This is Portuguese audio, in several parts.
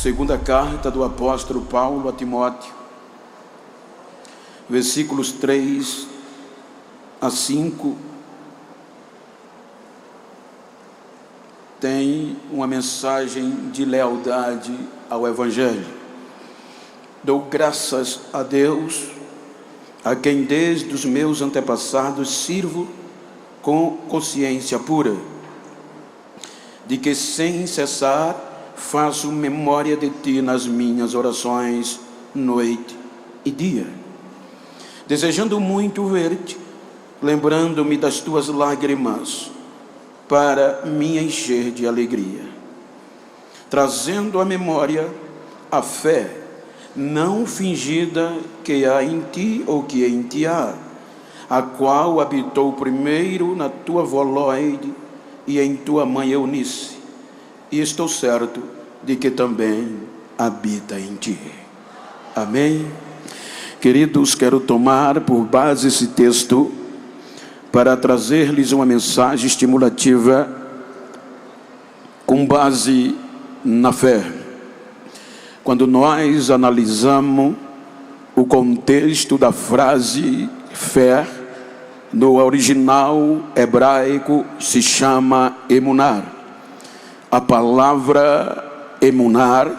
Segunda carta do apóstolo Paulo a Timóteo, versículos 3 a 5, tem uma mensagem de lealdade ao Evangelho. Dou graças a Deus, a quem desde os meus antepassados sirvo com consciência pura, de que sem cessar faço memória de ti nas minhas orações, noite e dia, desejando muito ver-te, lembrando-me das tuas lágrimas, para me encher de alegria, trazendo à memória a fé não fingida que há em ti ou que em ti há, a qual habitou primeiro na tua avó Loide e em tua mãe Eunice, e estou certo de que também habita em ti. Amém? Queridos, quero tomar por base esse texto para trazer-lhes uma mensagem estimulativa com base na fé. Quando nós analisamos o contexto da frase fé, no original hebraico se chama emunar. A palavra emunar,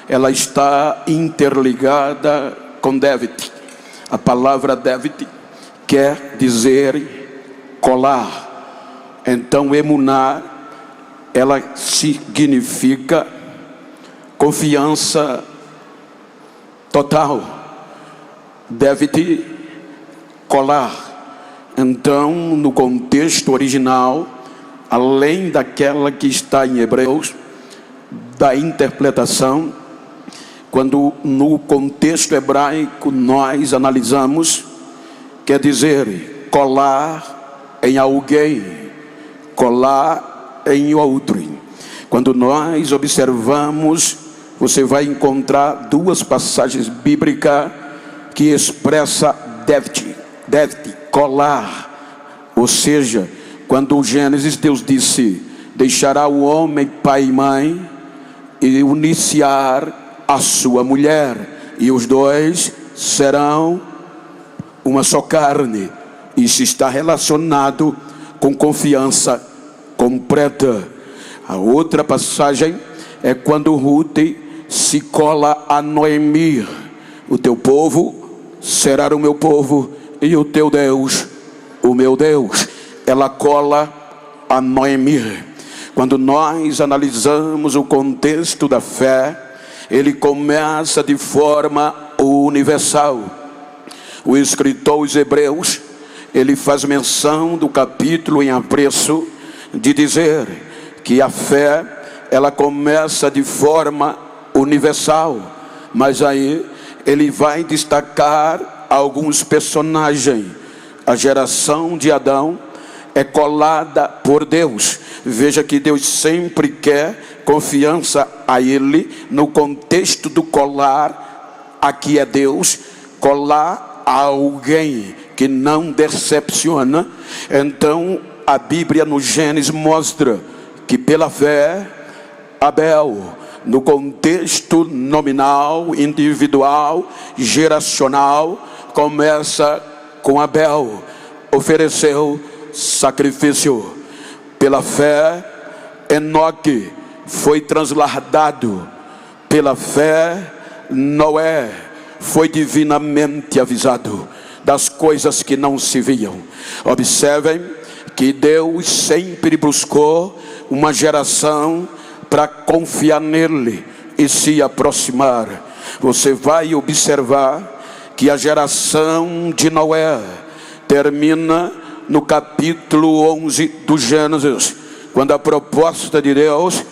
ela está interligada com David. A palavra David quer dizer colar. Então emunar, ela significa confiança total. David colar. Então, no contexto original, além daquela que está em Hebreus, da interpretação, quando no contexto hebraico nós analisamos, quer dizer colar em alguém, colar em outro. Quando nós observamos, você vai encontrar duas passagens bíblicas que expressa David, colar, ou seja, quando o Gênesis, Deus disse, deixará o homem pai e mãe e uniciar a sua mulher, e os dois serão uma só carne. Isso está relacionado com confiança completa. A outra passagem é quando Ruth se cola a Noemi: o teu povo será o meu povo e o teu Deus o meu Deus. Ela cola a Noemi. Quando nós analisamos o contexto da fé, ele começa de forma universal. O escritor aos Hebreus, ele faz menção do capítulo em apreço, de dizer que a fé, ela começa de forma universal, mas aí ele vai destacar alguns personagens. A geração de Adão é colada por Deus. Veja que Deus sempre quer confiança a ele. No contexto do colar, aqui é Deus, colar a alguém que não decepciona. Então a Bíblia no Gênesis mostra que pela fé Abel, no contexto nominal, individual, geracional, começa com Abel, ofereceu sacrifício. Pela fé Enoque foi transladado. Pela fé Noé foi divinamente avisado das coisas que não se viam. Observem que Deus sempre buscou uma geração para confiar nele e se aproximar. Você vai observar que a geração de Noé termina no capítulo 11 do Gênesis, quando a proposta de Deus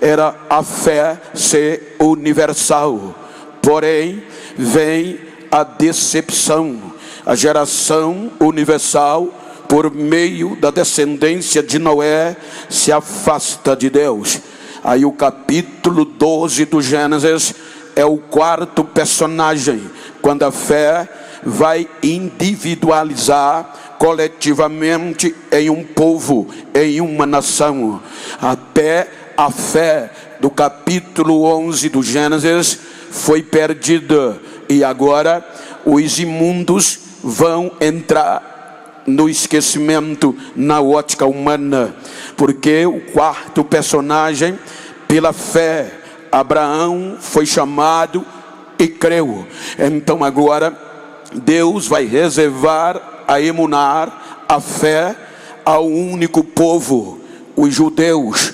era a fé ser universal. Porém, vem a decepção. A geração universal, por meio da descendência de Noé, se afasta de Deus. Aí o capítulo 12 do Gênesis é o quarto personagem, quando a fé vai individualizar coletivamente em um povo, em uma nação, até a fé do capítulo 11 do Gênesis foi perdida, e agora os imundos vão entrar no esquecimento na ótica humana, porque o quarto personagem, pela fé, Abraão foi chamado e creu. Então agora Deus vai reservar a emunar, a fé, ao único povo, os judeus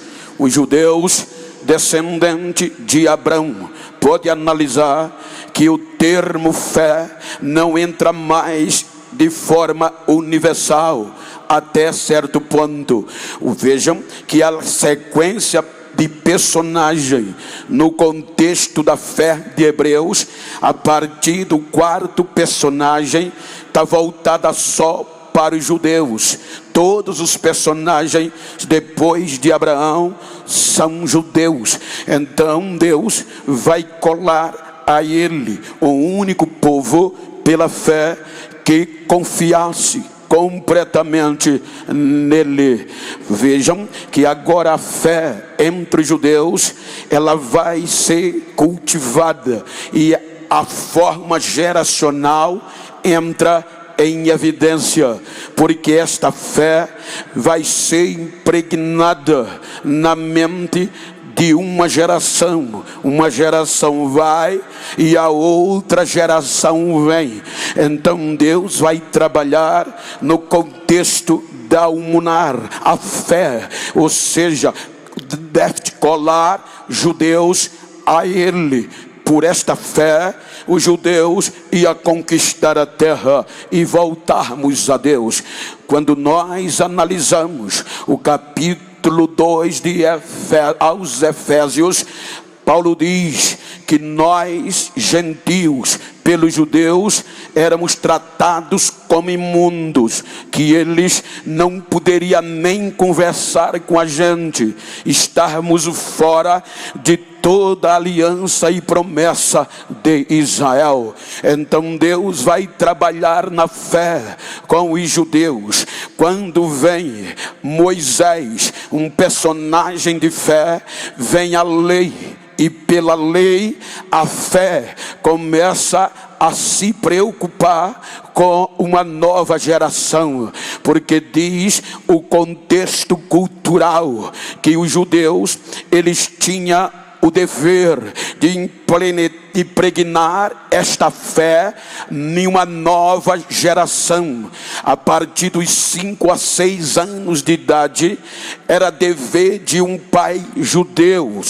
descendente de Abraão. Pode analisar que o termo fé não entra mais de forma universal até certo ponto. Vejam que a sequência de personagem no contexto da fé de Hebreus, a partir do quarto personagem, está voltada só para os judeus. Todos os personagens depois de Abraão são judeus. Então Deus vai colar a ele o único povo pela fé que confiasse completamente nele. Vejam que agora a fé entre os judeus, ela vai ser cultivada, e a forma geracional entra em evidência, porque esta fé vai ser impregnada na mente de uma geração vai e a outra geração vem. Então Deus vai trabalhar no contexto da umunar, a fé, ou seja, deve colar judeus a ele. Por esta fé, os judeus iam conquistar a terra e voltarmos a Deus. Quando nós analisamos o capítulo 2 aos Efésios, Paulo diz que nós, gentios, pelos judeus, éramos tratados como imundos, que eles não poderiam nem conversar com a gente, estarmos fora de toda a aliança e promessa de Israel. Então Deus vai trabalhar na fé com os judeus. Quando vem Moisés, um personagem de fé, vem a lei, e pela lei a fé começa a se preocupar com uma nova geração, porque diz o contexto cultural que os judeus, eles tinham o dever de impregnar esta fé em uma nova geração. A partir dos 5 a 6 anos de idade, era dever de um pai judeu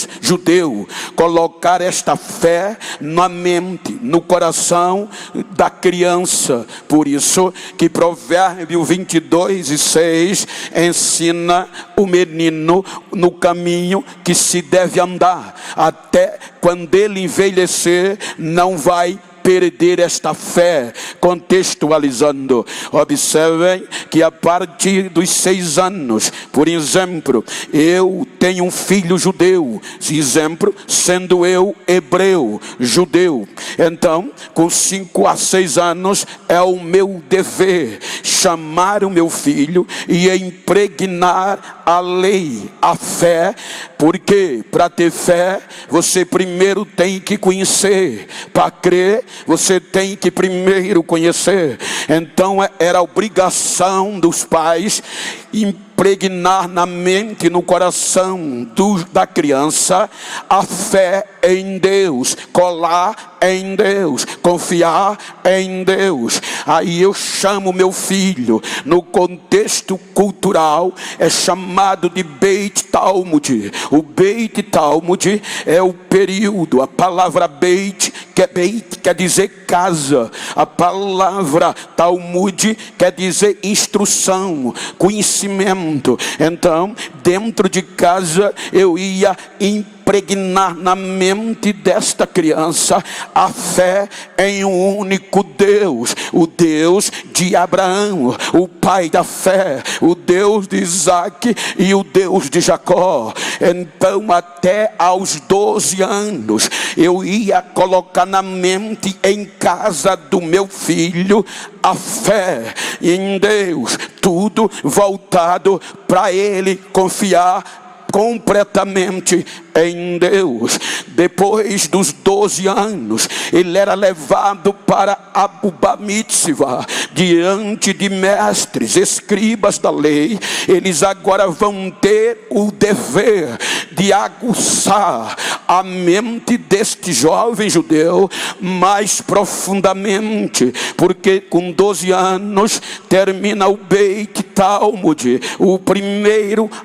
colocar esta fé na mente, no coração da criança. Por isso que Provérbio 22:6 ensina o menino no caminho que se deve andar, até quando ele envelhecer, não vai perder esta fé. Contextualizando, observem que a partir dos 6 anos, por exemplo, eu tenho um filho judeu, exemplo, sendo eu hebreu, judeu. Então, com 5 a 6 anos, é o meu dever chamar o meu filho e impregnar a lei, a fé, porque para ter fé, você primeiro tem que conhecer. Para crer, você tem que primeiro conhecer. Então era obrigação dos pais impregnar na mente, no coração da criança, a fé em Deus, colar em Deus, confiar em Deus. Aí eu chamo meu filho, no contexto cultural, é chamado de Beit Talmud. O Beit Talmud é o período, a palavra Beit quer dizer casa, a palavra Talmud quer dizer instrução, conhecimento. Então, dentro de casa, eu ia impregnar na mente desta criança a fé em um único Deus, o Deus de Abraão, o pai da fé, o Deus de Isaac e o Deus de Jacó. Então, até aos 12 anos, eu ia colocar na mente, em casa do meu filho, a fé em Deus, tudo voltado para ele confiar completamente em Deus. Depois dos 12 anos, ele era levado para Abu Mitzvah, diante de mestres, escribas da lei. Eles agora vão ter o dever de aguçar a mente deste jovem judeu mais profundamente, porque com 12 anos termina o Beit Talmud,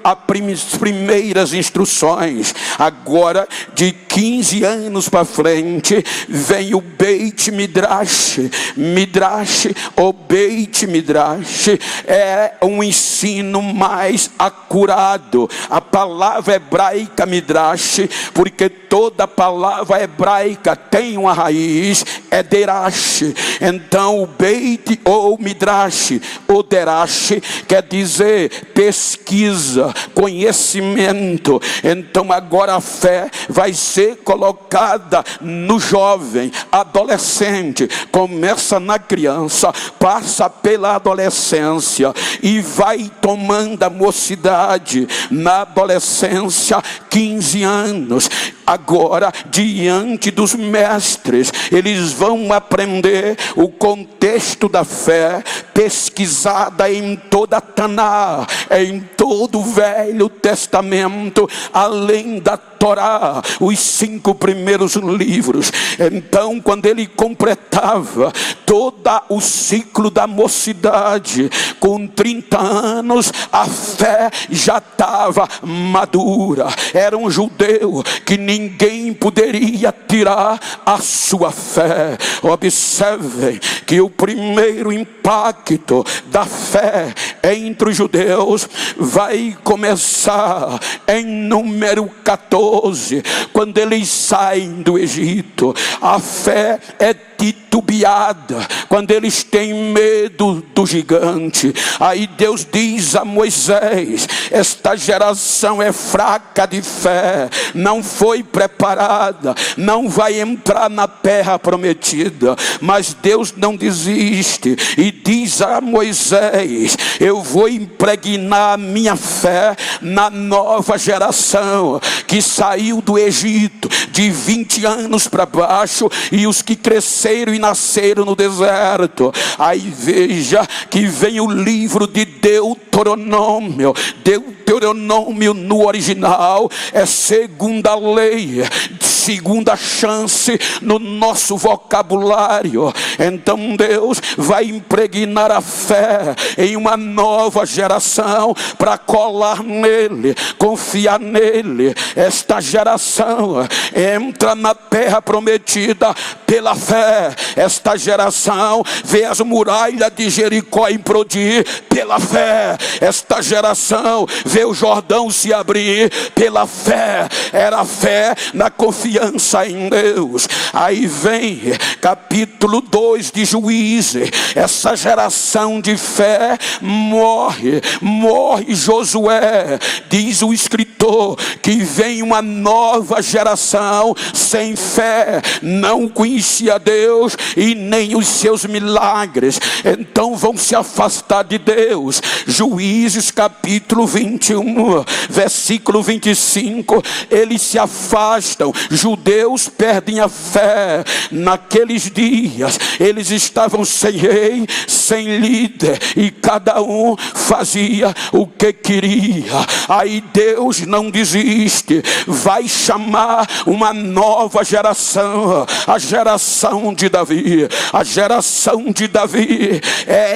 as primeiras instruções. Agora, de 15 anos para frente, vem o Beit Midrash. Midrash ou Beit Midrash é um ensino mais acurado. A palavra hebraica Midrash, porque toda palavra hebraica tem uma raiz, é Derash. Então o Beit ou Midrash ou Derash quer dizer pesquisa, conhecimento. Então agora a fé vai ser colocada no jovem, adolescente. Começa na criança, passa pela adolescência e vai tomando a mocidade. Na adolescência, 15 anos. Agora, diante dos mestres, eles vão aprender o contexto da fé, pesquisada em toda a Taná, em todo o Velho Testamento, além da Torá, os 5 primeiros livros. Então, quando ele completava todo o ciclo da mocidade, com 30 anos, a fé já estava madura. Era um judeu que ninguém poderia tirar a sua fé. Observem que o primeiro impacto da fé entre os judeus vai começar em Número 14, quando eles saem do Egito. A fé é titubeada quando eles têm medo do gigante. Aí Deus diz a Moisés: esta geração é fraca de fé, não foi preparada, não vai entrar na terra prometida. Mas Deus não desiste e diz a Moisés: eu vou impregnar a minha fé na nova geração que saiu do Egito de 20 anos para baixo, e os que cresceram e nasceram no deserto. Aí veja que vem o livro de Deuteronômio. Deuteronômio no original é segunda lei, segunda chance no nosso vocabulário. Então Deus vai impregnar a fé em uma nova geração para colar nele, confiar nele. Esta geração entra na terra prometida pela fé. Esta geração vê as muralhas de Jericó implodir pela fé. Esta geração vê o Jordão se abrir pela fé. Era fé na confiança em Deus. Aí vem capítulo 2 de Juízes. Essa geração de fé morre Josué. Diz o escritor que vem uma nova geração sem fé, não conhecia Deus e nem os seus milagres, então vão se afastar de Deus. Juízes capítulo 21, versículo 25, eles se afastam, judeus perdem a fé. Naqueles dias eles estavam sem rei, sem líder, e cada um fazia o que queria. Aí Deus não desiste, vai chamar uma nova geração, a geração de Davi. A geração de Davi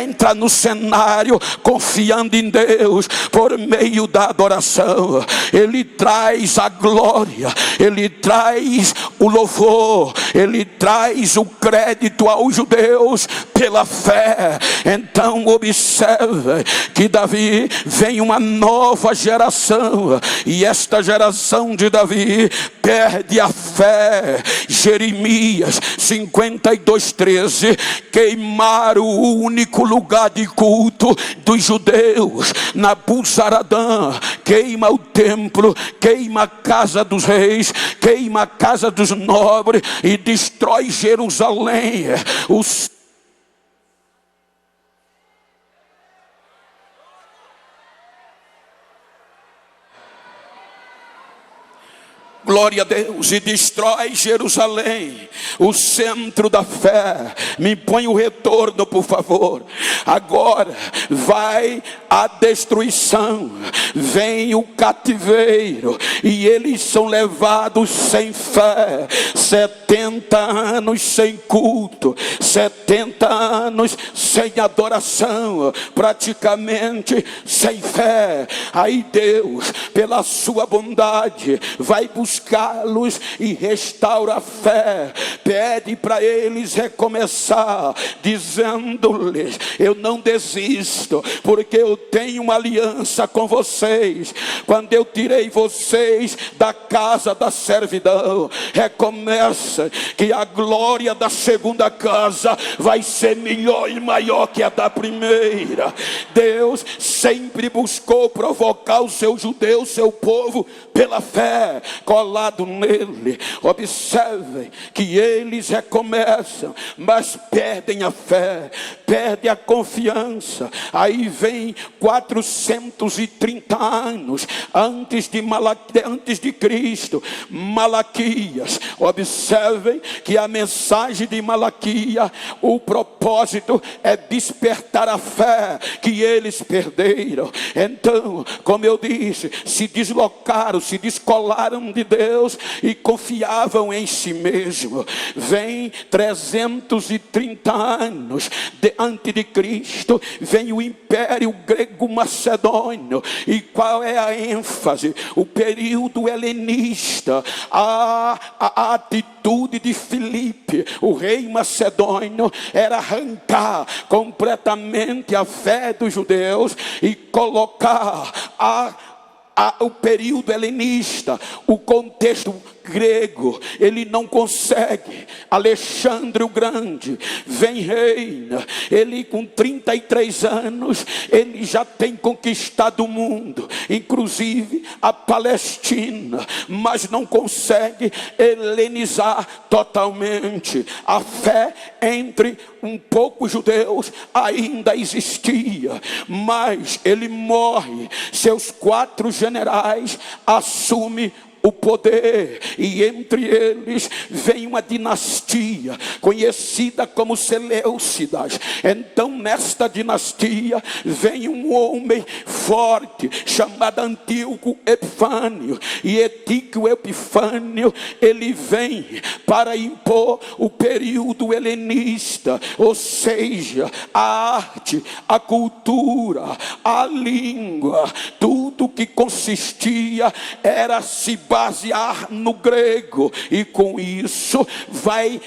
entra no cenário confiando em Deus por meio da adoração. Ele traz a glória, ele traz o louvor, ele traz o crédito aos judeus pela fé. Então observe que Davi vem uma nova geração, e esta geração de Davi perde a fé. Jeremias 52:13, queimaram o único lugar de culto dos judeus. Nabuzaradã queima o templo, queima a casa dos reis, queima a casa dos nobres e destrói Jerusalém. Glória a Deus, e destrói Jerusalém, o centro da fé. Me põe o retorno, por favor. Agora vai a destruição, vem o cativeiro, e eles são levados sem fé. 70 anos sem culto, 70 anos sem adoração, praticamente sem fé. Aí Deus, pela sua bondade, vai buscá-los e restaura a fé. Pede para eles recomeçar, dizendo-lhes: eu não desisto, porque eu tenho uma aliança com vocês. Quando eu tirei vocês da casa da servidão, recomeça, que a glória da segunda casa vai ser melhor e maior que a da primeira. Deus sempre buscou provocar os seus judeus, seu povo, pela fé, colado nele. Observem que eles recomeçam, mas perdem a fé, perdem a confiança. Aí vem 430 anos antes de Cristo, Malaquias. Observem que a mensagem de Malaquias, o propósito é despertar a fé que eles perderam. Então, como eu disse, se deslocaram, se descolaram de Deus e confiavam em si mesmo. Vem 330 anos antes de Cristo, vem o Império Grego Macedônio. E qual é a ênfase? O período helenista, a atitude de Filipe, o rei macedônio, era arrancar completamente a fé dos judeus e colocar o período helenista, o contexto grego. Ele não consegue. Alexandre o Grande vem, reina. Ele com 33 anos, ele já tem conquistado o mundo, inclusive a Palestina, mas não consegue helenizar totalmente. A fé entre um pouco judeus ainda existia, mas ele morre. Seus 4 generais assumem o poder, e entre eles vem uma dinastia conhecida como Seleucidas. Então nesta dinastia vem um homem forte chamado Antíoco Epifânio, e Antíoco Epifânio, ele vem para impor o período helenista, ou seja, a arte, a cultura, a língua, tudo que consistia era se basear no grego, e com isso vai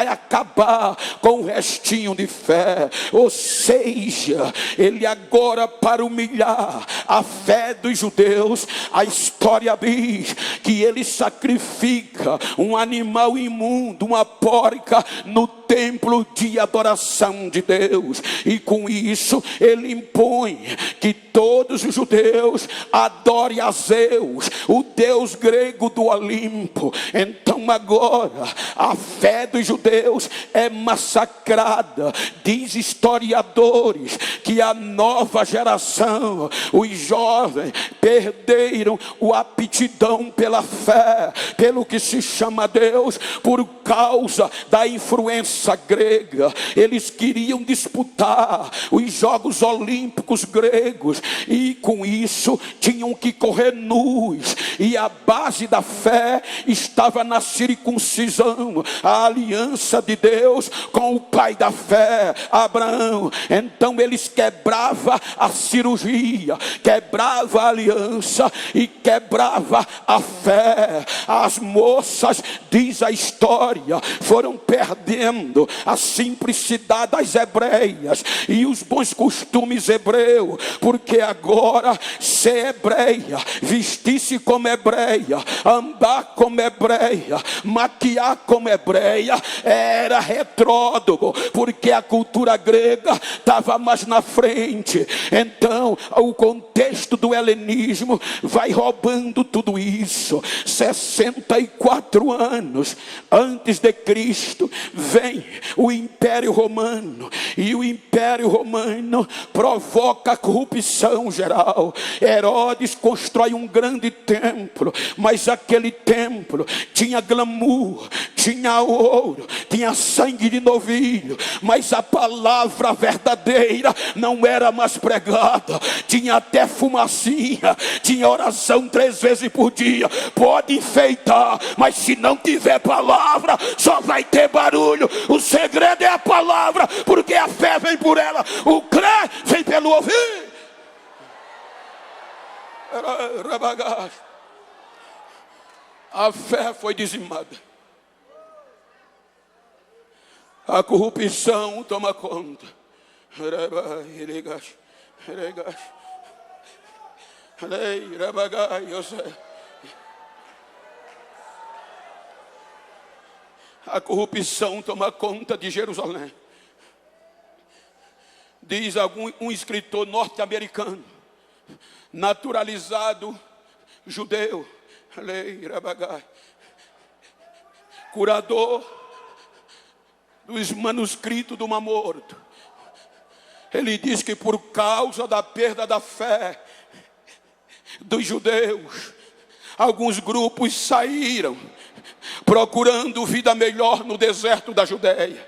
acabar com o restinho de fé. Ou seja, ele agora, para humilhar a fé dos judeus, a história diz que ele sacrifica um animal imundo, uma porca, no templo de adoração de Deus. E com isso ele impõe que todos os judeus adorem a Zeus, o deus grego do Olimpo. Então agora a fé dos judeus é massacrada. Diz historiadores que a nova geração, os jovens, perderam a aptidão pela fé, pelo que se chama Deus, por causa da influência grega. Eles queriam disputar os Jogos Olímpicos gregos, e com isso tinham que correr nus, e a base da fé estava na circuncisão, a aliança de Deus com o pai da fé, Abraão. Então eles quebravam a cirurgia, quebravam a aliança e quebrava a fé. As moças, diz a história, foram perdendo a simplicidade das hebreias e os bons costumes hebreus, porque agora ser hebreia, vestir-se como hebreia, andar como hebreia, maquiar como hebreia, era retrógrado, porque a cultura grega estava mais na frente. Então o contexto do helenismo vai roubando tudo isso. 64 anos antes de Cristo vem vem o Império Romano, e o Império Romano provoca a corrupção geral. Herodes constrói um grande templo, mas aquele templo tinha glamour, tinha ouro, tinha sangue de novilho, mas a palavra verdadeira não era mais pregada. Tinha até fumacinha, tinha oração 3 vezes por dia. Pode enfeitar, mas se não tiver palavra, só vai ter barulho. O segredo é a palavra, porque a fé vem por ela, o crer vem pelo ouvir. A fé foi dizimada. A corrupção toma conta. A corrupção toma conta de Jerusalém. Diz um escritor norte-americano, naturalizado judeu, curador dos manuscritos do Mar Morto. Ele diz que por causa da perda da fé dos judeus, alguns grupos saíram procurando vida melhor no deserto da Judéia.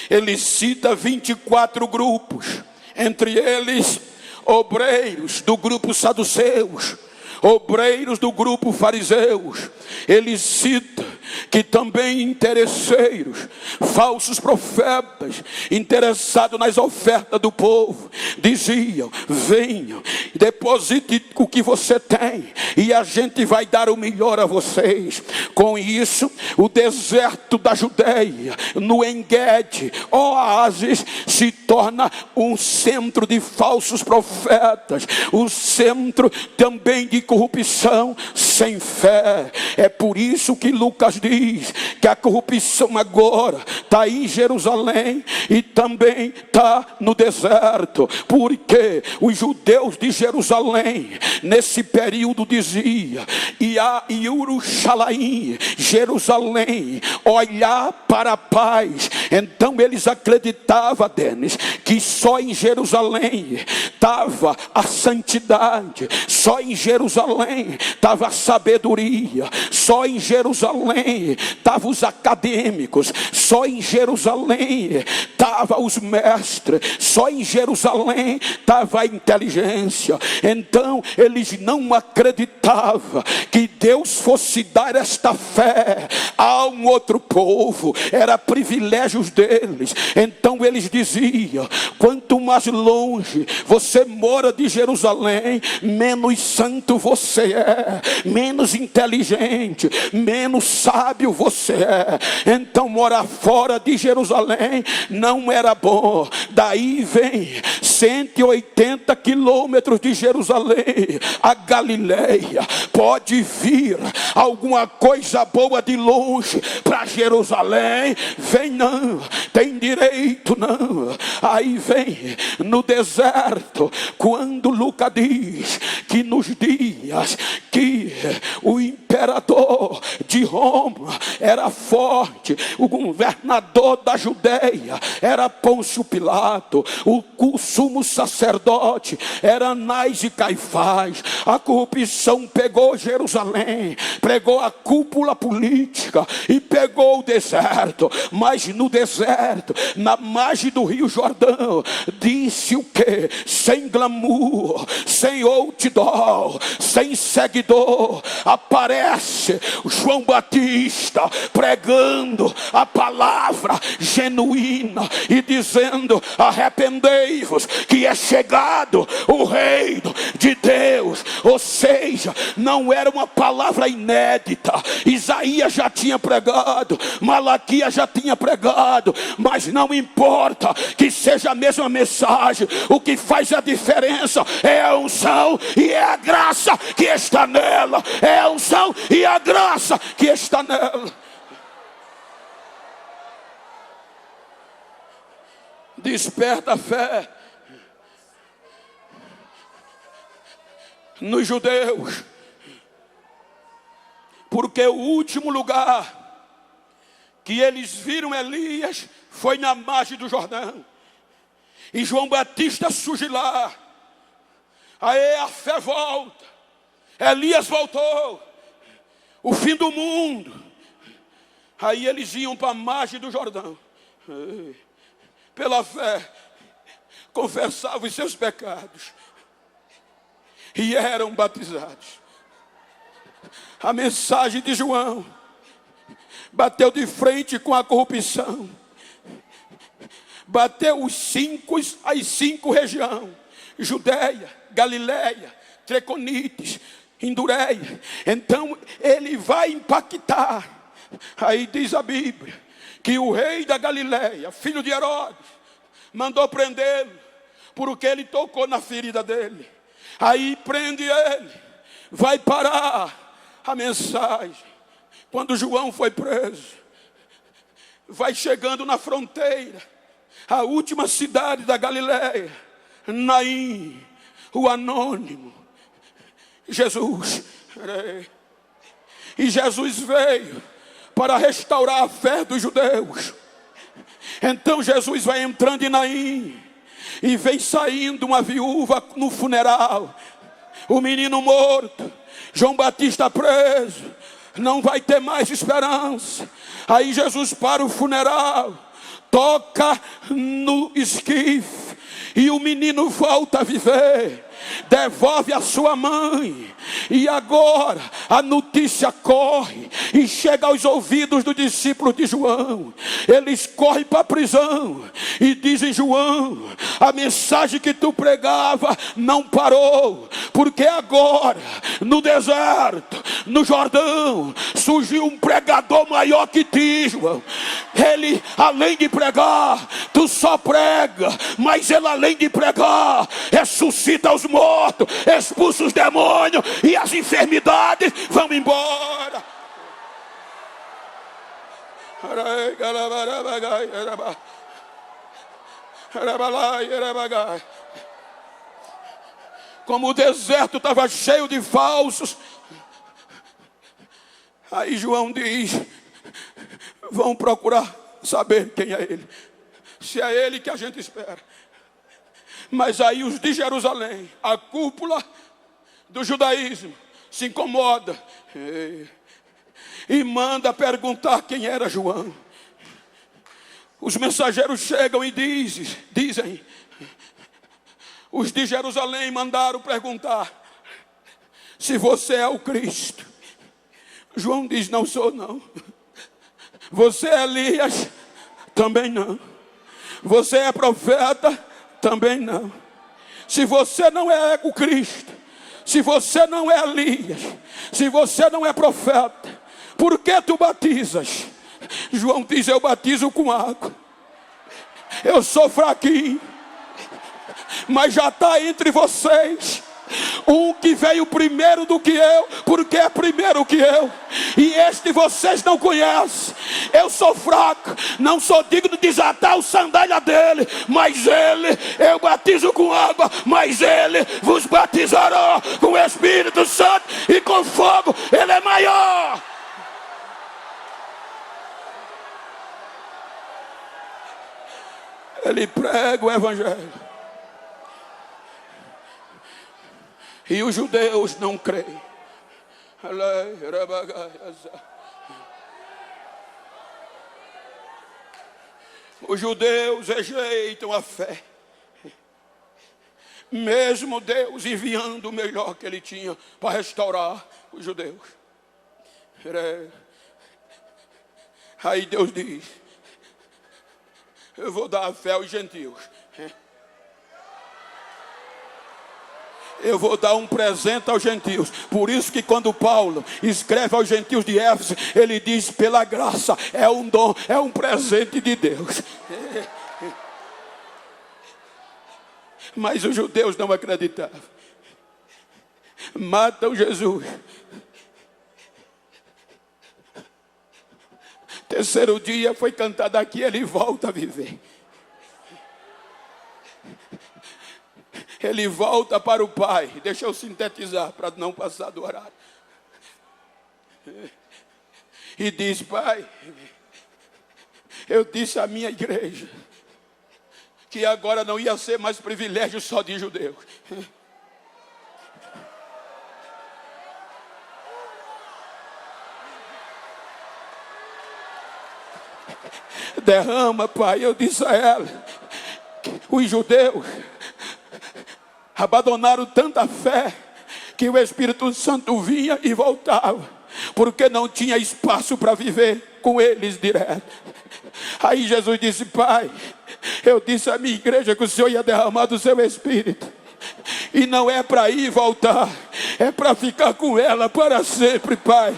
Ele cita 24 grupos, entre eles obreiros do grupo saduceus, obreiros do grupo fariseus. Ele cita que também interesseiros, falsos profetas, interessados nas ofertas do povo, diziam: venham, deposite o que você tem, e a gente vai dar o melhor a vocês. Com isso, o deserto da Judéia, no Engedi, oásis, se torna um centro de falsos profetas, um centro também de corrupção sem fé. É por isso que Lucas diz que a corrupção agora está em Jerusalém e também está no deserto, porque os judeus de Jerusalém nesse período dizia: e a Jerusalém, Jerusalém, olhar para a paz. Então eles acreditavam, Denis, que só em Jerusalém estava a santidade, só em Jerusalém estava a sabedoria, só em Jerusalém estavam os acadêmicos, só em Jerusalém estavam os mestres, só em Jerusalém estava a inteligência. Então eles não acreditavam que Deus fosse dar esta fé a um outro povo, era privilégios deles. Então eles diziam: quanto mais longe você mora de Jerusalém, menos santo você é, menos inteligente, menos sábio você é. Então morar fora de Jerusalém não era bom. Daí vem 180 quilômetros de Jerusalém a Galileia. Pode vir alguma coisa boa de longe para Jerusalém? Vem não, tem direito não. Aí vem no deserto, quando Lucas diz que nos dias que o imperador de Roma era forte, o governador da Judéia era Pôncio Pilato, o sumo sacerdote era Anás e Caifás. A corrupção pegou Jerusalém, pegou a cúpula política e pegou o deserto. Mas no deserto, na margem do Rio Jordão, disse o que? Sem glamour, sem outdoor, sem seguidor, aparece João Batista pregando a palavra genuína e dizendo: arrependei-vos que é chegado o reino de Deus. Ou seja, não era uma palavra inédita. Isaías já tinha pregado, Malaquias já tinha pregado, mas não importa que seja a mesma mensagem, o que faz a diferença é a unção e é a graça que está nela. É a unção e a graça que está nela. Desperta a fé nos judeus, porque o último lugar que eles viram Elias foi na margem do Jordão. E João Batista surge lá. Aí a fé volta. Elias voltou. O fim do mundo. Aí eles iam para a margem do Jordão. Pela fé, confessavam os seus pecados. E eram batizados. A mensagem de João bateu de frente com a corrupção. Bateu as cinco regiões: Judeia, Galileia, Treconites, Indureia. Então ele vai impactar. Aí diz a Bíblia que o rei da Galileia, filho de Herodes, mandou prendê-lo, porque ele tocou na ferida dele. Aí prende ele, vai parar a mensagem. Quando João foi preso, vai chegando na fronteira, a última cidade da Galileia, Naim, o anônimo, Jesus. E Jesus veio para restaurar a fé dos judeus. Então Jesus vai entrando em Naim, e vem saindo uma viúva no funeral, o menino morto, João Batista preso, não vai ter mais esperança. Aí Jesus para o funeral, toca no esquife, e o menino volta a viver, devolve a sua mãe. E agora a notícia corre e chega aos ouvidos dos discípulos de João. Eles correm para a prisão e dizem: João, a mensagem que tu pregava não parou, porque agora no deserto, no Jordão, surgiu um pregador maior que ti, João. Ele, além de pregar, tu só prega, mas ele, além de pregar, ressuscita os mortos, expulsa os demônios, e as enfermidades vão embora. Como o deserto estava cheio de falsos, aí João diz: vão procurar saber quem é ele, se é ele que a gente espera. Mas aí os de Jerusalém, a cúpula do judaísmo, se incomoda e manda perguntar quem era João. Os mensageiros chegam e dizem: os de Jerusalém mandaram perguntar se você é o Cristo. João diz: não sou não. Você é Elias? Também não. Você é profeta? Também não. Se você não é o Cristo, se você não é Elias, se você não é profeta, por que tu batizas? João diz: eu batizo com água. Eu sou fraquinho, mas já está entre vocês um que veio primeiro do que eu, porque é primeiro que eu, e este vocês não conhecem. Eu sou fraco, não sou digno de desatar o sandália dele, mas ele, eu batizo com água, mas ele vos batizará com o Espírito Santo e com fogo. Ele é maior. Ele prega o evangelho, e os judeus não creem. Os judeus rejeitam a fé, mesmo Deus enviando o melhor que ele tinha para restaurar os judeus. Aí Deus diz: eu vou dar a fé aos gentios. Eu vou dar um presente aos gentios. Por isso que quando Paulo escreve aos gentios de Éfeso, ele diz: pela graça, é um dom, é um presente de Deus. Mas os judeus não acreditavam. Matam Jesus. Terceiro dia foi cantado aqui, ele volta a viver. Ele volta para o Pai. Deixa eu sintetizar para não passar do horário. E diz: Pai, Eu disse à minha igreja que agora não ia ser mais privilégio só de judeus. Derrama, Pai. Eu disse a ela, os judeus abandonaram tanta fé que o Espírito Santo vinha e voltava, porque não tinha espaço para viver com eles direto. Aí Jesus disse: Pai, eu disse à minha igreja que o Senhor ia derramar do seu Espírito, e não é para ir e voltar, é para ficar com ela para sempre, Pai,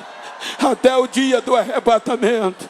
até o dia do arrebatamento.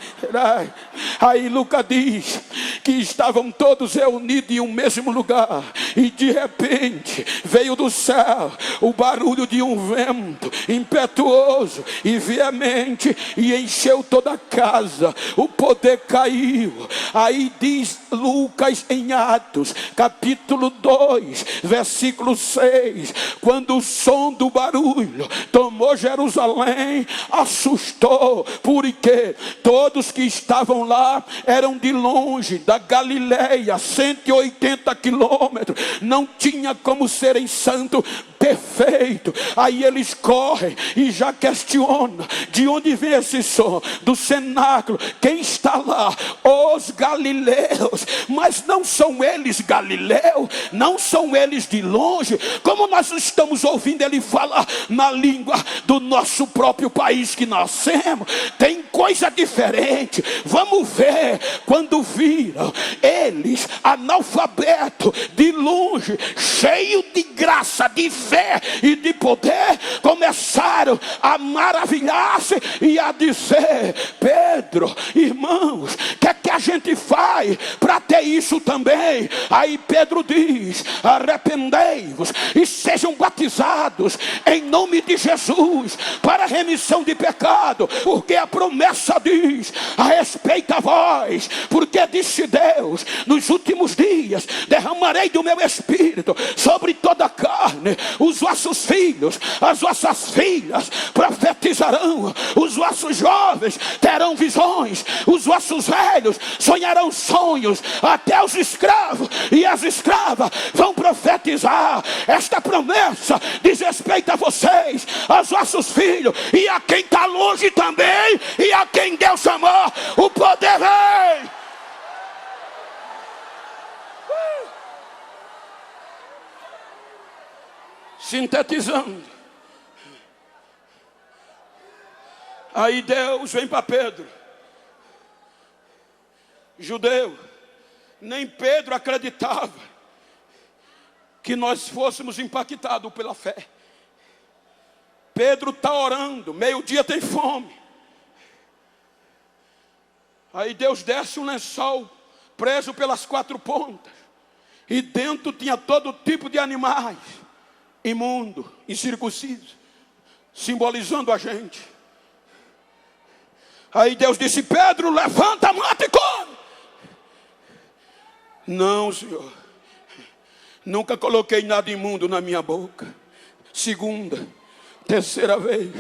Aí Lucas diz que estavam todos reunidos em um mesmo lugar, e de repente veio do céu o barulho de um vento impetuoso e veemente, e encheu toda a casa. O poder caiu. Aí diz Lucas em Atos capítulo 2 versículo 6, quando o som do barulho tomou Jerusalém, assustou, porque todos que estavam lá eram de longe, da Galileia, 180 quilômetros, não tinha como serem santo perfeito. Aí eles correm e já questionam: de onde vem esse som? Do cenáculo. Quem está lá? Os galileus. Mas não são eles galileus, não são eles de longe. Como nós estamos ouvindo ele falar na língua do nosso próprio país que nascemos, tem coisa diferente. Vamos ver. Quando viram eles, analfabeto, de longe, cheio de graça, de fé e de poder, começaram a maravilhar-se e a dizer: Pedro, irmãos, o que é que a gente faz para ter isso também? Aí Pedro diz: arrependei-vos e sejam batizados em nome de Jesus para a remissão de pecado, porque a promessa diz a respeito a vós, porque disse Deus: nos últimos dias derramarei do meu Espírito sobre toda a carne. Os vossos filhos, as vossas filhas profetizarão, os vossos jovens terão visões, os vossos velhos sonharão sonhos, até os escravos e as escravas vão profetizar. Esta promessa diz respeito a vocês, aos vossos filhos, e a quem está longe também, e a quem Deus chamou. O poder vem. Sintetizando, aí Deus vem para Pedro. Judeu, nem Pedro acreditava que nós fôssemos impactados pela fé. Pedro está orando, meio-dia tem fome. Aí Deus desce um lençol preso pelas quatro pontas, e dentro tinha todo tipo de animais, imundo, incircunciso, simbolizando a gente. Aí Deus disse: Pedro, levanta, mata e come. Não, Senhor, nunca coloquei nada imundo na minha boca. Segunda, terceira vez,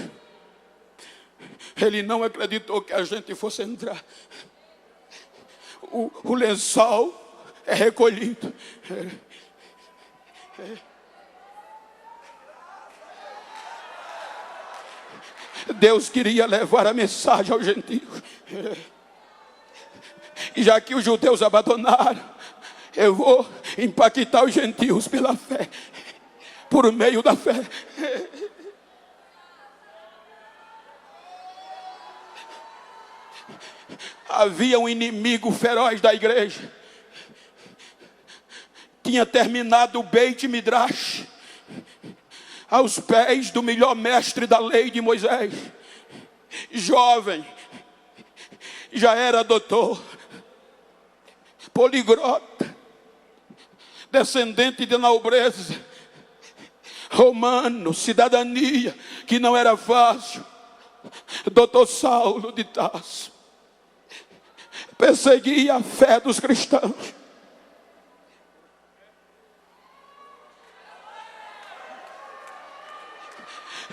ele não acreditou que a gente fosse entrar. O lençol é recolhido. Deus queria levar a mensagem aos gentios. E já que os judeus abandonaram, eu vou impactar os gentios pela fé, por meio da fé. Havia um inimigo feroz da igreja. Tinha terminado o Beit Midrash aos pés do melhor mestre da lei de Moisés. Jovem, já era doutor, poliglota, descendente de nobreza, romano, cidadania que não era fácil. Doutor Saulo de Tarso perseguia a fé dos cristãos.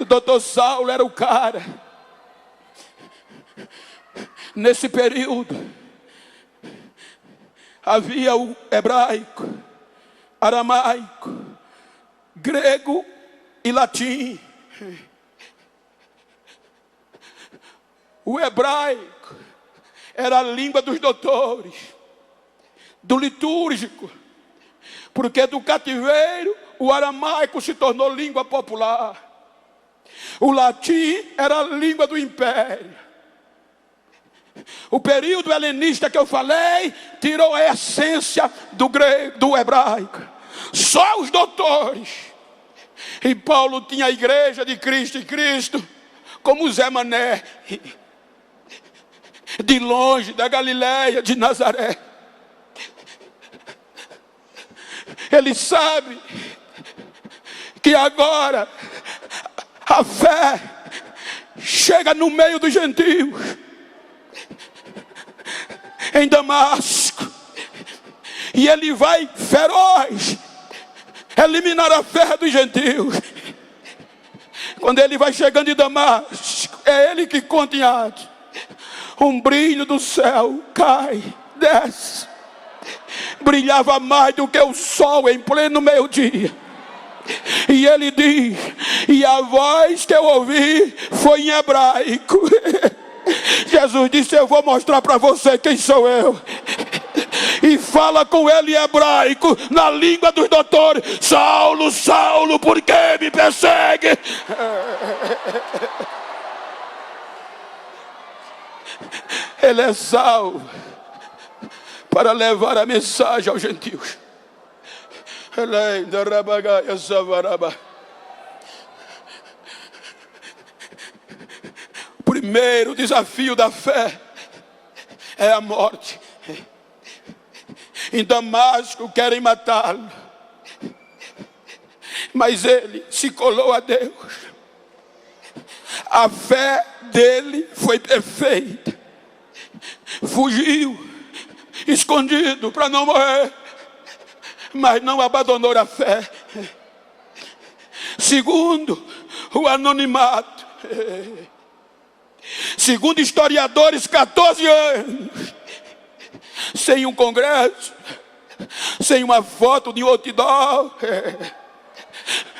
Doutor Saulo era o cara. Nesse período, Havia o hebraico, aramaico, grego e latim. O hebraico era a língua dos doutores, do litúrgico, porque do cativeiro o aramaico se tornou língua popular. O latim era a língua do império. O período helenista que eu falei tirou a essência do grego, do hebraico. Só os doutores. E Paulo tinha a igreja de Cristo e Cristo como Zé Mané, de longe, da Galileia, de Nazaré. Ele sabe que agora a fé chega no meio dos gentios. Em Damasco, e ele vai feroz eliminar a fé dos gentios. Quando ele vai chegando em Damasco, é ele que conta em Atos, um brilho do céu cai, desce, brilhava mais do que o sol em pleno meio-dia. E ele diz, e a voz que eu ouvi foi em hebraico. Jesus disse, eu vou mostrar para você quem sou eu. E fala com ele em hebraico, na língua dos doutores: Saulo, Saulo, por que me persegue? Ele é salvo para levar a mensagem aos gentios. O primeiro desafio da fé é a morte. Em Damasco querem matá-lo, mas ele se colou a Deus. A fé dele foi perfeita. Fugiu, escondido para não morrer, mas não abandonou a fé. Segundo, o anonimato. Segundo historiadores, 14 anos sem um congresso, sem uma foto de outdoor.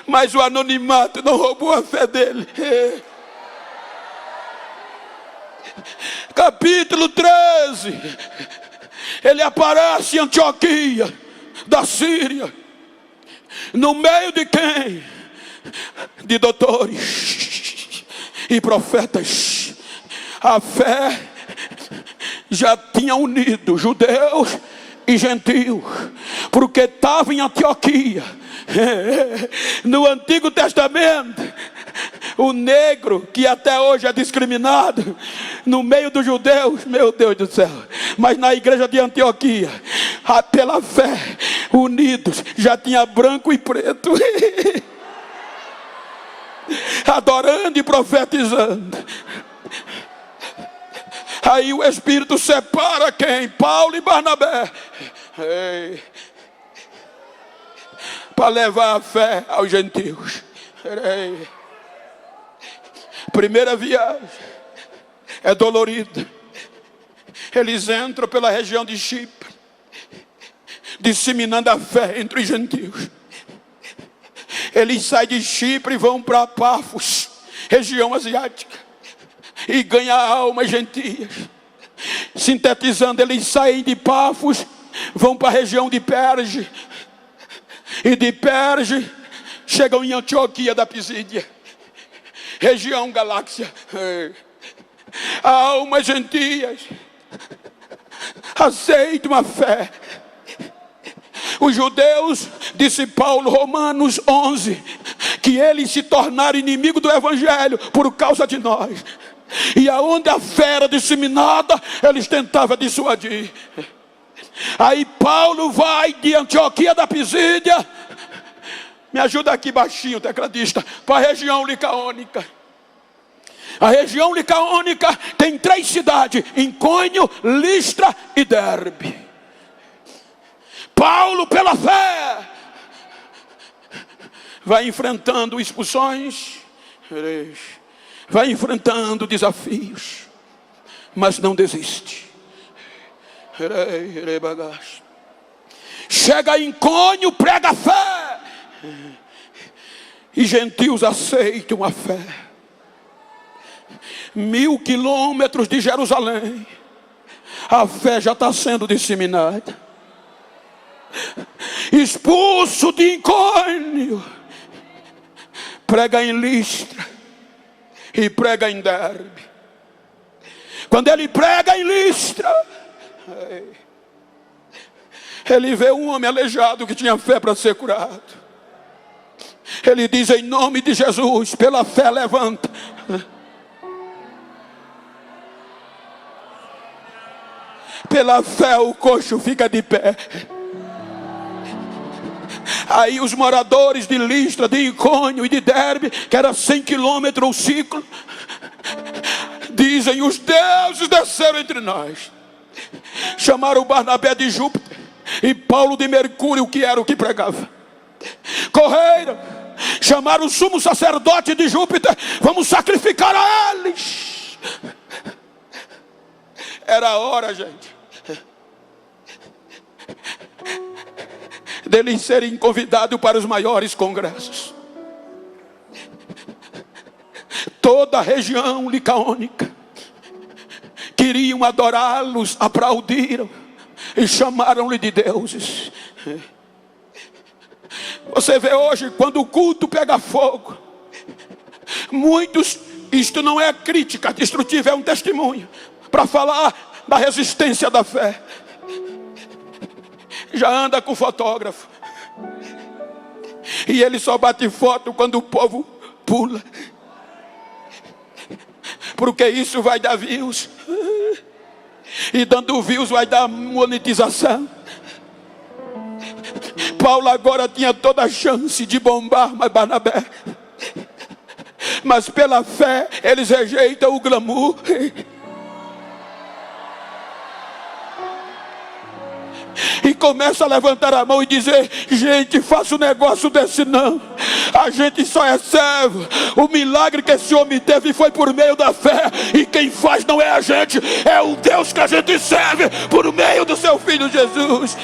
Mas o anonimato não roubou a fé dele. Capítulo 13, ele aparece em Antioquia da Síria, no meio de quem? De doutores e profetas. A fé já tinha unido judeus e gentios, porque estava em Antioquia. No Antigo Testamento, o negro, que até hoje é discriminado no meio dos judeus, meu Deus do céu, mas na igreja de Antioquia, pela fé, unidos, já tinha branco e preto, adorando e profetizando. Aí o Espírito separa quem? Paulo e Barnabé, para levar a fé aos gentios. Primeira viagem é dolorida. Eles entram pela região de Chipre, disseminando a fé entre os gentios. Eles saem de Chipre e vão para Pafos, região asiática, e ganham almas gentias. Sintetizando, eles saem de Pafos, vão para a região de Perge, e de Perge chegam em Antioquia da Pisídia, região galáxia. Almas gentias aceitam a fé. Os judeus, disse Paulo, Romanos 11, que eles se tornaram inimigos do evangelho por causa de nós. E aonde a fé era disseminada, eles tentavam dissuadir. Aí Paulo vai de Antioquia da Pisídia, me ajuda aqui baixinho, tecladista, para a região licaônica. A região licaônica tem 3 cidades: Incônio, Listra e Derbe. Paulo, pela fé, vai enfrentando expulsões, vai enfrentando desafios, mas não desiste. chega em Icônio, prega a fé, e gentios aceitam a fé. 1000 quilômetros de Jerusalém, a fé já está sendo disseminada. Expulso de Icônio, prega em Listra e prega em Derbe. Quando ele prega em Listra, ele vê um homem aleijado que tinha fé para ser curado. Ele diz: em nome de Jesus, pela fé levanta. Pela fé o coxo fica de pé. Aí os moradores de Listra, de Icônio e de Derbe, que era 100 quilômetros o ciclo, dizem: os deuses desceram entre nós. Chamaram Barnabé de Júpiter e Paulo de Mercúrio, que era o que pregava. Correram, chamaram o sumo sacerdote de Júpiter: vamos sacrificar a eles. Era a hora, gente, deles serem convidados para os maiores congressos. Toda a região licaônica queriam adorá-los, aplaudiram e chamaram-lhe de deuses. Você vê hoje, quando o culto pega fogo, muitos, isto não é crítica destrutiva, é um testemunho para falar da resistência da fé. Já anda com fotógrafo e ele só bate foto quando o povo pula, porque isso vai dar views, e dando views vai dar monetização. Paulo agora tinha toda a chance de bombar mais Barnabé, mas pela fé eles rejeitam o glamour e começa a levantar a mão e dizer: gente, faça um negócio desse não, a gente só é servo. O milagre que esse homem teve foi por meio da fé, e quem faz não é a gente, é o Deus que a gente serve por meio do seu Filho Jesus.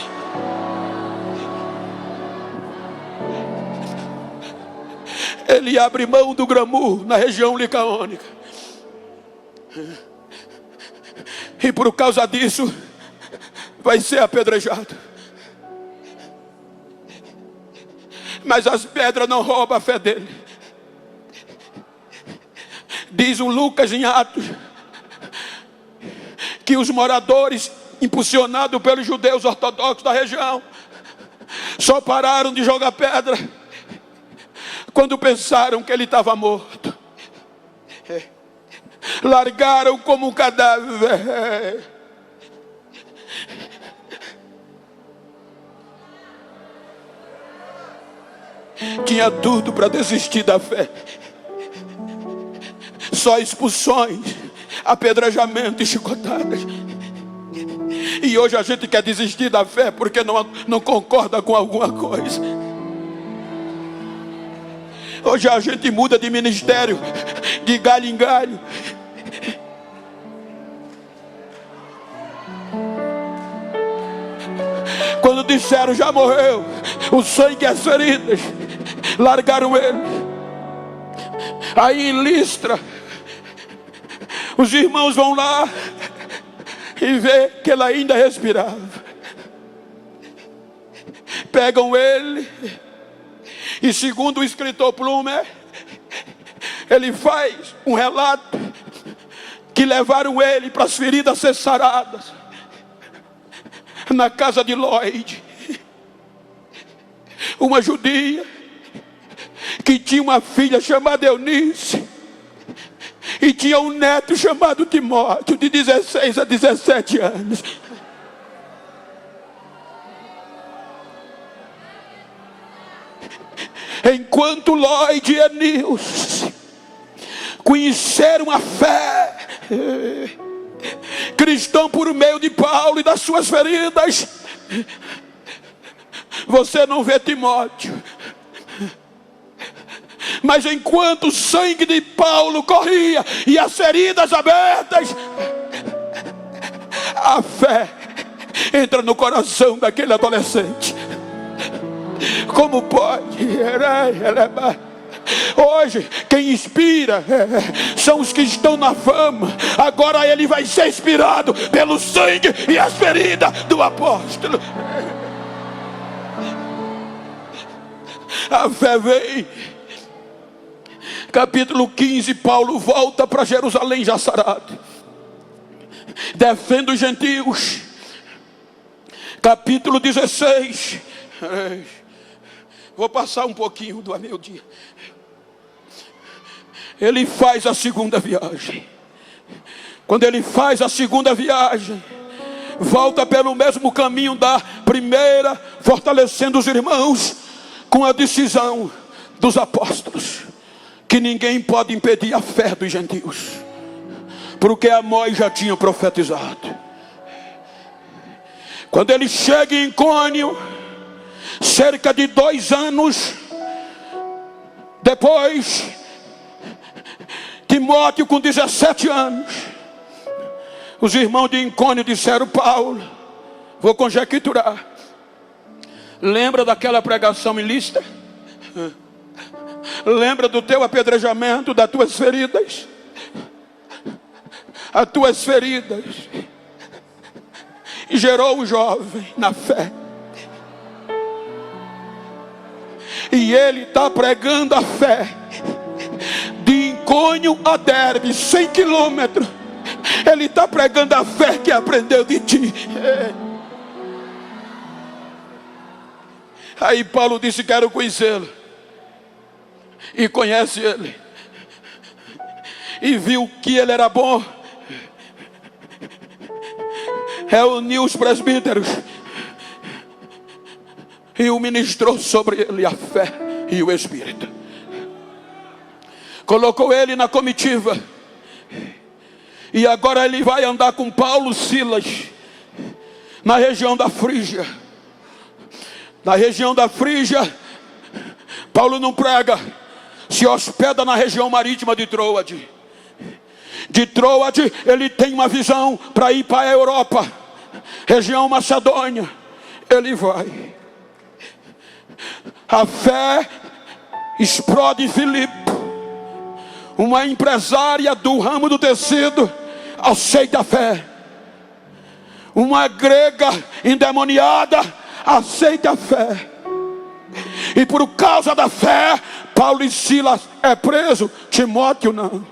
Ele abre mão do glamour na região licaônica, e por causa disso vai ser apedrejado. Mas as pedras não roubam a fé dele. Diz o Lucas em Atos que os moradores, impulsionados pelos judeus ortodoxos da região, só pararam de jogar pedra quando pensaram que ele estava morto. Largaram como um cadáver. Tinha tudo para desistir da fé. Só expulsões, apedrejamento e chicotadas. E hoje a gente quer desistir da fé porque não concorda com alguma coisa. Hoje a gente muda de ministério, de galho em galho. Quando disseram: já morreu, o sangue e as feridas, largaram ele. Aí em Listra, os irmãos vão lá e vê que ele ainda respirava. Pegam ele, e segundo o escritor Plumer, ele faz um relato que levaram ele para as feridas ser saradas na casa de Lloyd, uma judia que tinha uma filha chamada Eunice e tinha um neto chamado Timóteo, de 16 a 17 anos. Enquanto Lloyd e Eunice conheceram a fé cristão por meio de Paulo e das suas feridas, você não vê Timóteo. Mas enquanto o sangue de Paulo corria e as feridas abertas, a fé entra no coração daquele adolescente. Como pode? Hoje quem inspira são os que estão na fama. Agora ele vai ser inspirado pelo sangue e as feridas do apóstolo. A fé vem. Capítulo 15, Paulo volta para Jerusalém já sarado, defende os gentios. Capítulo 16, vou passar um pouquinho do meu dia. Ele faz a segunda viagem. Quando ele faz a segunda viagem, volta pelo mesmo caminho da primeira, fortalecendo os irmãos com a decisão dos apóstolos, que ninguém pode impedir a fé dos gentios, porque Amós já tinha profetizado. Quando ele chega em Icônio, cerca de 2 anos depois, Timóteo com 17 anos, os irmãos de Icônio disseram: Paulo, vou conjecturar, lembra daquela pregação ilícita? Lembra do teu apedrejamento, das tuas feridas? As tuas feridas gerou um jovem na fé, e ele está pregando a fé de Icônio a Derbe, 100 quilômetros. Ele está pregando a fé que aprendeu de ti. Aí Paulo disse: quero conhecê-lo. E conhece ele, e viu que ele era bom. Reuniu os presbíteros e o ministrou sobre ele a fé e o Espírito. Colocou ele na comitiva, e agora ele vai andar com Paulo, Silas, na região da Frígia. Na região da Frígia, Paulo não prega, se hospeda na região marítima de Troade. De Troade ele tem uma visão para ir para a Europa, região Macedônia. Ele vai. A fé explode em Filipe. Uma empresária do ramo do tecido aceita a fé. Uma grega endemoniada aceita a fé. E por causa da fé, Paulo e Silas é preso, Timóteo não.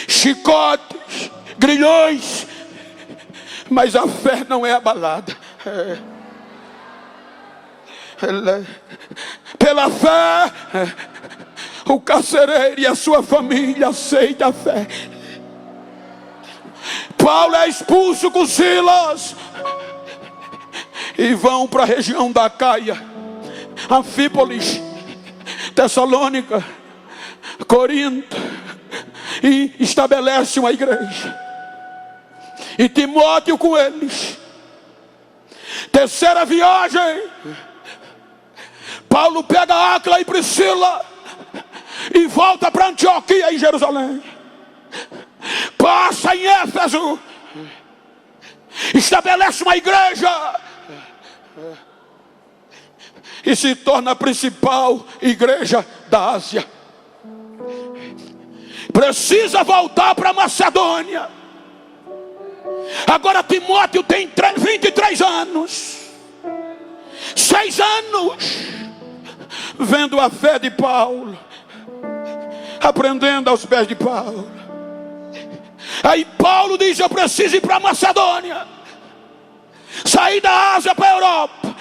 Chicotes, grilhões, mas a fé não é abalada. Pela fé, o carcereiro e a sua família aceitam a fé. Paulo é expulso com Silas e vão para a região da Caia, Anfípolis, Tessalônica, Corinto, e estabelece uma igreja. E Timóteo com eles. Terceira viagem, Paulo pega Áquila e Priscila e volta para Antioquia, em Jerusalém. Passa em Éfeso, estabelece uma igreja e se torna a principal igreja da Ásia. Precisa voltar para Macedônia. Agora Timóteo tem 23 anos. 6 anos vendo a fé de Paulo, aprendendo aos pés de Paulo. Aí Paulo diz: eu preciso ir para Macedônia, sair da Ásia para a Europa.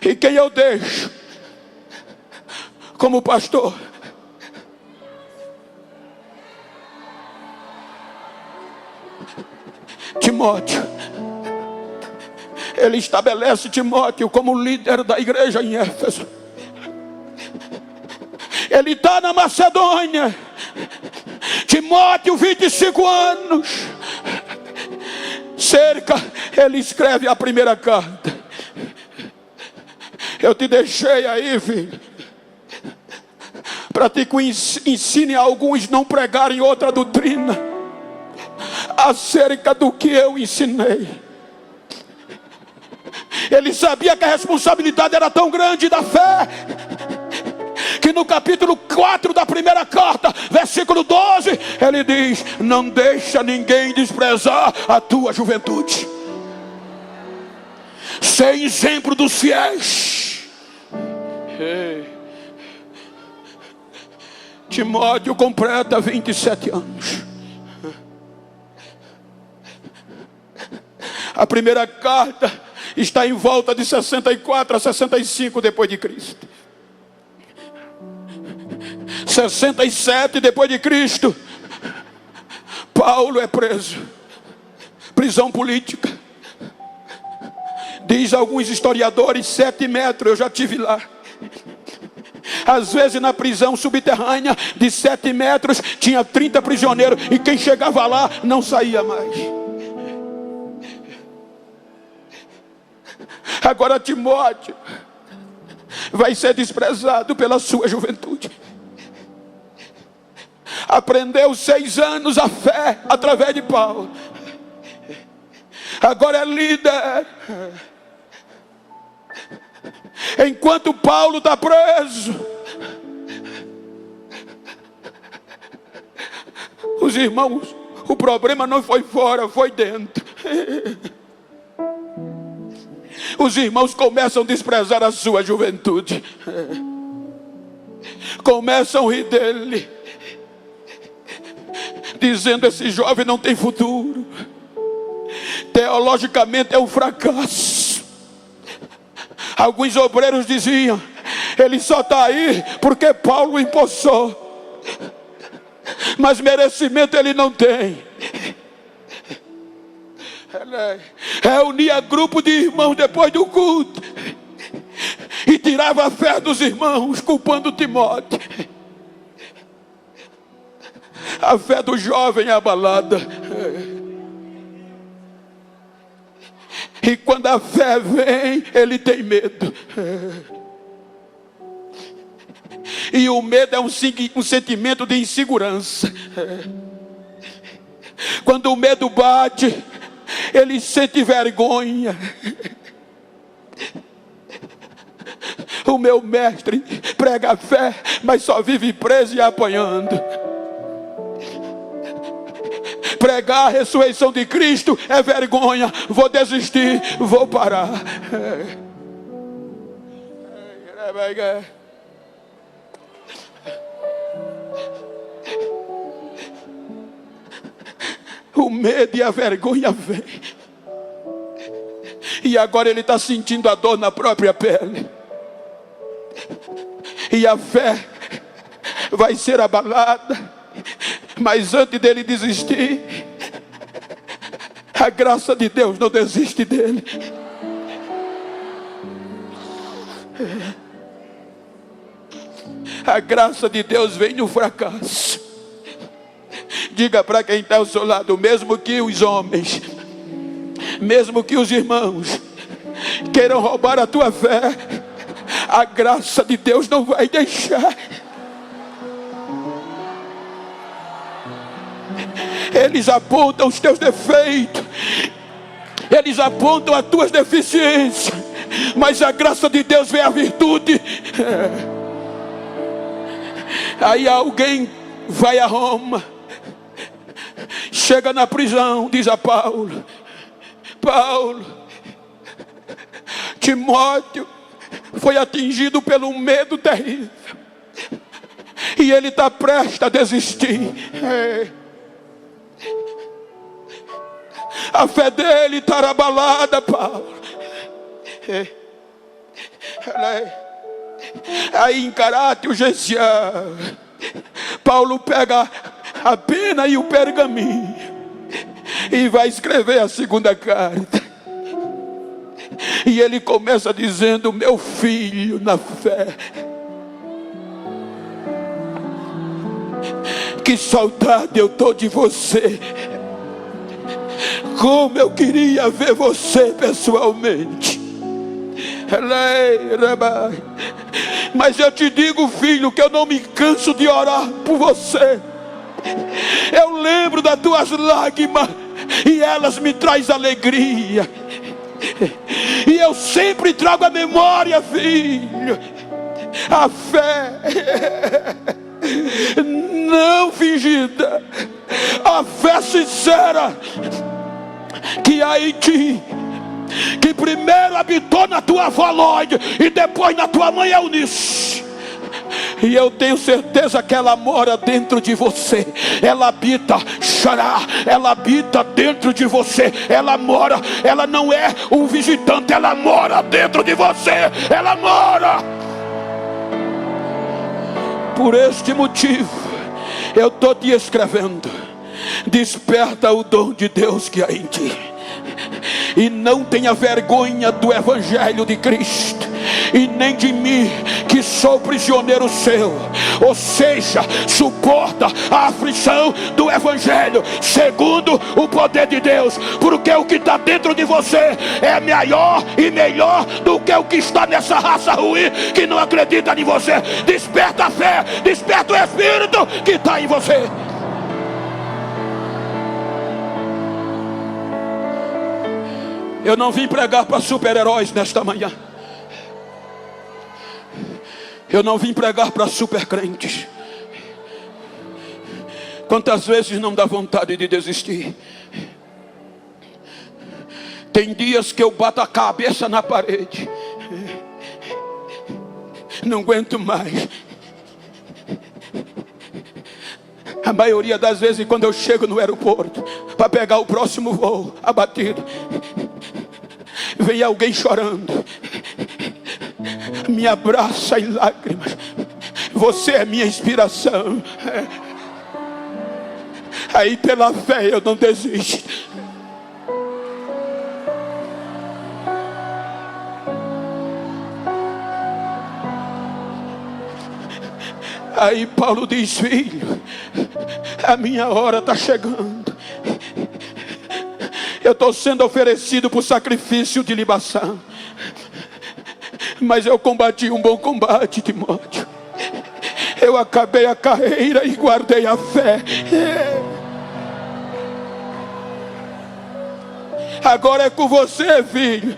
E quem eu deixo como pastor? Timóteo. Ele estabelece Timóteo como líder da igreja em Éfeso. Ele está na Macedônia. Timóteo, 25 anos. Ele escreve a primeira carta. Eu te deixei aí, filho, para que ensine a alguns não pregarem outra doutrina acerca do que eu ensinei. Ele sabia que a responsabilidade era tão grande da fé, que no capítulo 4 da primeira carta, versículo 12, ele diz: não deixa ninguém desprezar a tua juventude. Ser exemplo dos fiéis. Timóteo completa 27 anos. A primeira carta está em volta de 64 a 65 depois de Cristo. 67 depois de Cristo, Paulo é preso, prisão política. Diz alguns historiadores, 7 metros, eu já estive lá. Às vezes na prisão subterrânea de 7 metros tinha 30 prisioneiros, e quem chegava lá não saía mais. Agora Timóteo vai ser desprezado pela sua juventude. Aprendeu 6 anos a fé através de Paulo. Agora é líder. Enquanto Paulo está preso, os irmãos, o problema não foi fora, foi dentro. Os irmãos começam a desprezar a sua juventude, começam a rir dele, dizendo: esse jovem não tem futuro, teologicamente é um fracasso. Alguns obreiros diziam: ele só está aí porque Paulo o empossou, mas merecimento ele não tem. Reunia grupo de irmãos depois do culto e tirava a fé dos irmãos, culpando Timóteo. A fé do jovem é abalada. E quando a fé vem, ele tem medo. E o medo é um sentimento de insegurança. Quando o medo bate, ele sente vergonha. O meu mestre prega a fé, mas só vive preso e apanhando. Pregar a ressurreição de Cristo é vergonha. Vou desistir, vou parar. O medo e a vergonha vem. E agora ele está sentindo a dor na própria pele. E a fé vai ser abalada. Mas antes dele desistir, a graça de Deus não desiste dele. A graça de Deus vem no fracasso. Diga para quem está ao seu lado: mesmo que os homens, mesmo que os irmãos queiram roubar a tua fé, a graça de Deus não vai deixar. Eles apontam os teus defeitos, eles apontam as tuas deficiências, mas a graça de Deus vem a virtude. Aí alguém vai a Roma, chega na prisão, diz a Paulo: Paulo, Timóteo foi atingido pelo medo terrível, e ele está prestes a desistir. A fé dele está abalada, Paulo. Aí em caráter urgencial, Paulo pega a pena e o pergaminho e vai escrever a segunda carta. E ele começa dizendo: meu filho na fé, que saudade eu estou de você. Como eu queria ver você pessoalmente. Mas eu te digo, filho, que eu não me canso de orar por você. Eu lembro das tuas lágrimas e elas me trazem alegria. E eu eu sempre trago à memória, filho, a fé não fingida, a fé sincera que há em ti, que primeiro habitou na tua avó Lloyd e depois na tua mãe Eunice. E eu tenho certeza que ela mora dentro de você. Ela habita, xará, ela habita dentro de você. Ela mora, ela não é um visitante, ela mora dentro de você. Ela mora. Por este motivo, eu estou te escrevendo. Desperta o dom de Deus que há em ti. E não tenha vergonha do Evangelho de Cristo, e nem de mim, que sou prisioneiro seu. Ou seja, suporta a aflição do Evangelho segundo o poder de Deus, porque o que está dentro de você é maior e melhor do que o que está nessa raça ruim que não acredita em você. Desperta a fé, desperta o Espírito que está em você. Eu não vim pregar para super-heróis nesta manhã. Eu não vim pregar para super-crentes. Quantas vezes não dá vontade de desistir? Tem dias que eu bato a cabeça na parede. Não aguento mais. A maioria das vezes, quando eu chego no aeroporto para pegar o próximo voo abatido, vem alguém chorando, me abraça em lágrimas. Você é minha inspiração. Aí pela fé eu não desisto. Aí Paulo diz: filho, a minha hora está chegando. Eu estou sendo oferecido por sacrifício de libação, mas eu combati um bom combate, Timóteo. Eu acabei a carreira e guardei a fé. Agora é com você, filho.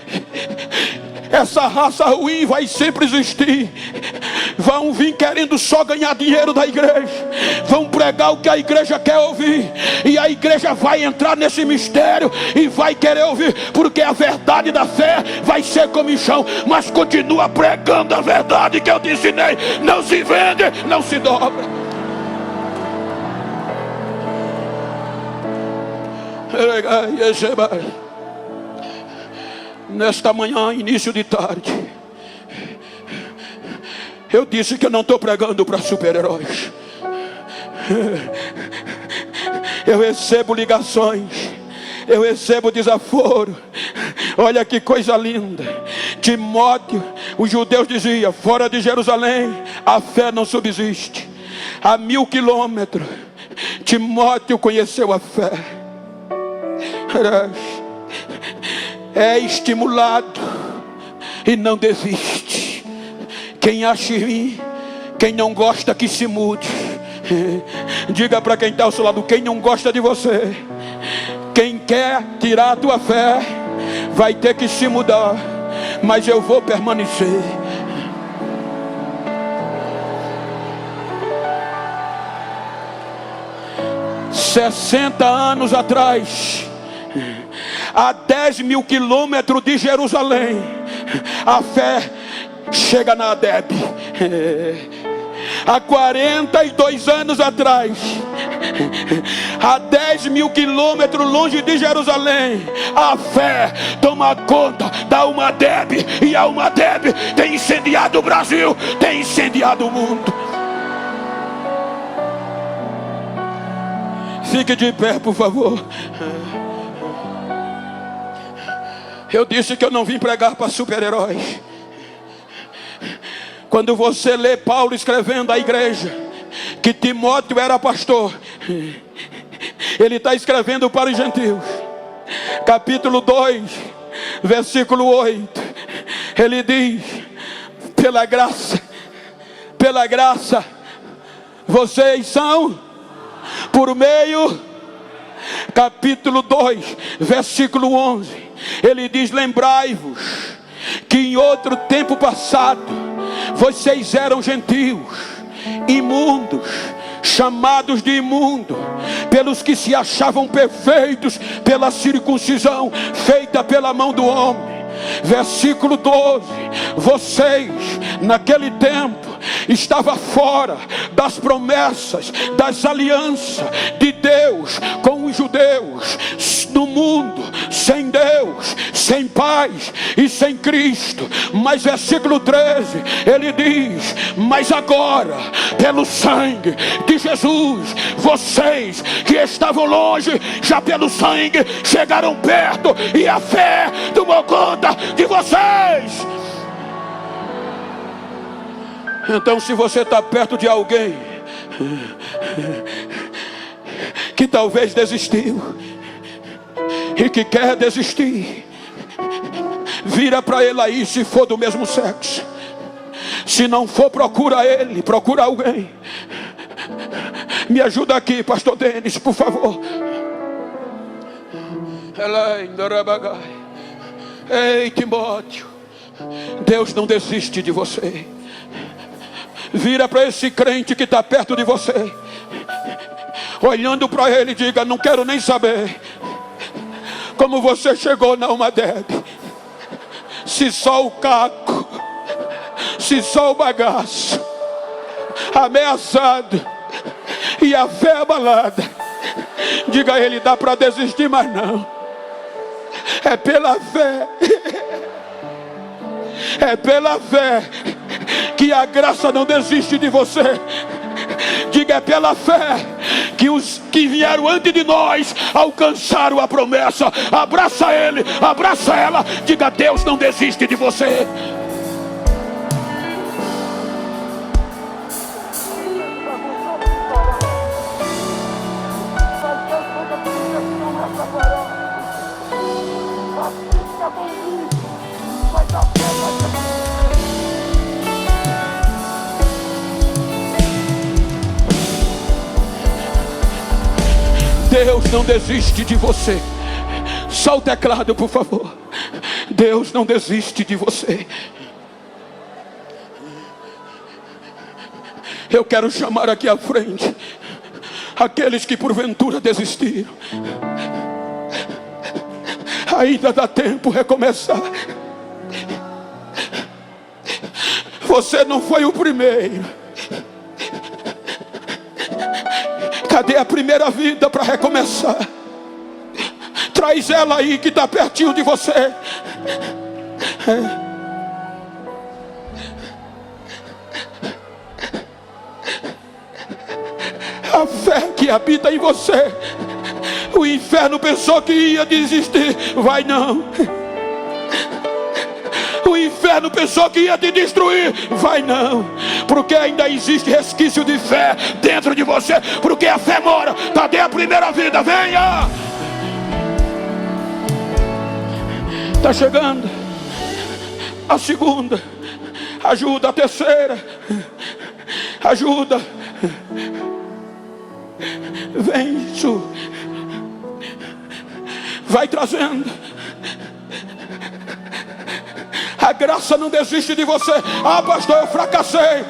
Essa raça ruim vai sempre existir. Vão vir querendo só ganhar dinheiro da igreja. Vão pregar o que a igreja quer ouvir. E a igreja vai entrar nesse mistério e vai querer ouvir, porque a verdade da fé vai ser comichão. Mas continua pregando a verdade que eu te ensinei. Não se vende, não se dobra. Nesta manhã, início de tarde, eu disse que eu não estou pregando para super-heróis. Eu recebo ligações, eu recebo desaforo. Olha que coisa linda. Timóteo, os judeus diziam: fora de Jerusalém a fé não subsiste. A 1000 quilômetros, Timóteo conheceu a fé. É estimulado e não desiste. Quem acha em mim, quem não gosta que se mude. Diga para quem está ao seu lado: quem não gosta de você, quem quer tirar a tua fé, vai ter que se mudar, mas eu vou permanecer. "60 anos atrás, a 10.000 quilômetros de Jerusalém, a fé chega na Adebe. Há 42 anos atrás, a 10.000 quilômetros longe de Jerusalém, a fé toma conta da Almadebe. E a Almadebe tem incendiado o Brasil, tem incendiado o mundo." Fique de pé, por favor. Eu disse que eu não vim pregar para super-heróis. Quando você lê Paulo escrevendo à igreja que Timóteo era pastor, ele está escrevendo para os gentios. Capítulo 2, versículo 8, ele diz: pela graça, vocês são por meio. Capítulo 2, versículo 11, ele diz: lembrai-vos que em outro tempo passado vocês eram gentios, imundos, chamados de imundo, pelos que se achavam perfeitos pela circuncisão feita pela mão do homem. Versículo 12: vocês naquele tempo estavam fora das promessas, das alianças de Deus com os judeus, no mundo sem Deus, sem paz e sem Cristo. Mas versículo 13 ele diz: mas agora, pelo sangue de Jesus, vocês que estavam longe, já pelo sangue chegaram perto, e a fé tomou conta de vocês. Então, se você está perto de alguém que talvez desistiu e que quer desistir, vira para ele aí, se for do mesmo sexo. Se não for, procura ele, procura alguém. Me ajuda aqui, pastor Denis, por favor. Ei, Timóteo, Deus não desiste de você. Vira para esse crente que está perto de você, olhando para ele, diga: não quero nem saber como você chegou na UMADEB. Se só o caco, se só o bagaço, ameaçado e a fé abalada, diga a ele: dá para desistir, mas não. É pela fé, é pela fé que a graça não desiste de você. Diga: é pela fé que os que vieram antes de nós alcançaram a promessa. Abraça ele, abraça ela. Diga: Deus não desiste de você. Deus não desiste de você. Só o teclado, por favor. Deus não desiste de você. Eu quero chamar aqui à frente aqueles que porventura desistiram. Ainda dá tempo recomeçar. Você não foi o primeiro. Cadê a primeira vida para recomeçar? Traz ela aí que está pertinho de você. A fé que habita em você. O inferno pensou que ia desistir. Vai não. O inferno pensou que ia te destruir. Vai não. Porque ainda existe resquício de fé dentro de você. Porque a fé mora. Cadê a primeira vida? Venha. Está chegando a segunda. Ajuda a terceira. Ajuda. Vem isso. Vai trazendo. A graça não desiste de você. Ah, pastor, eu fracassei.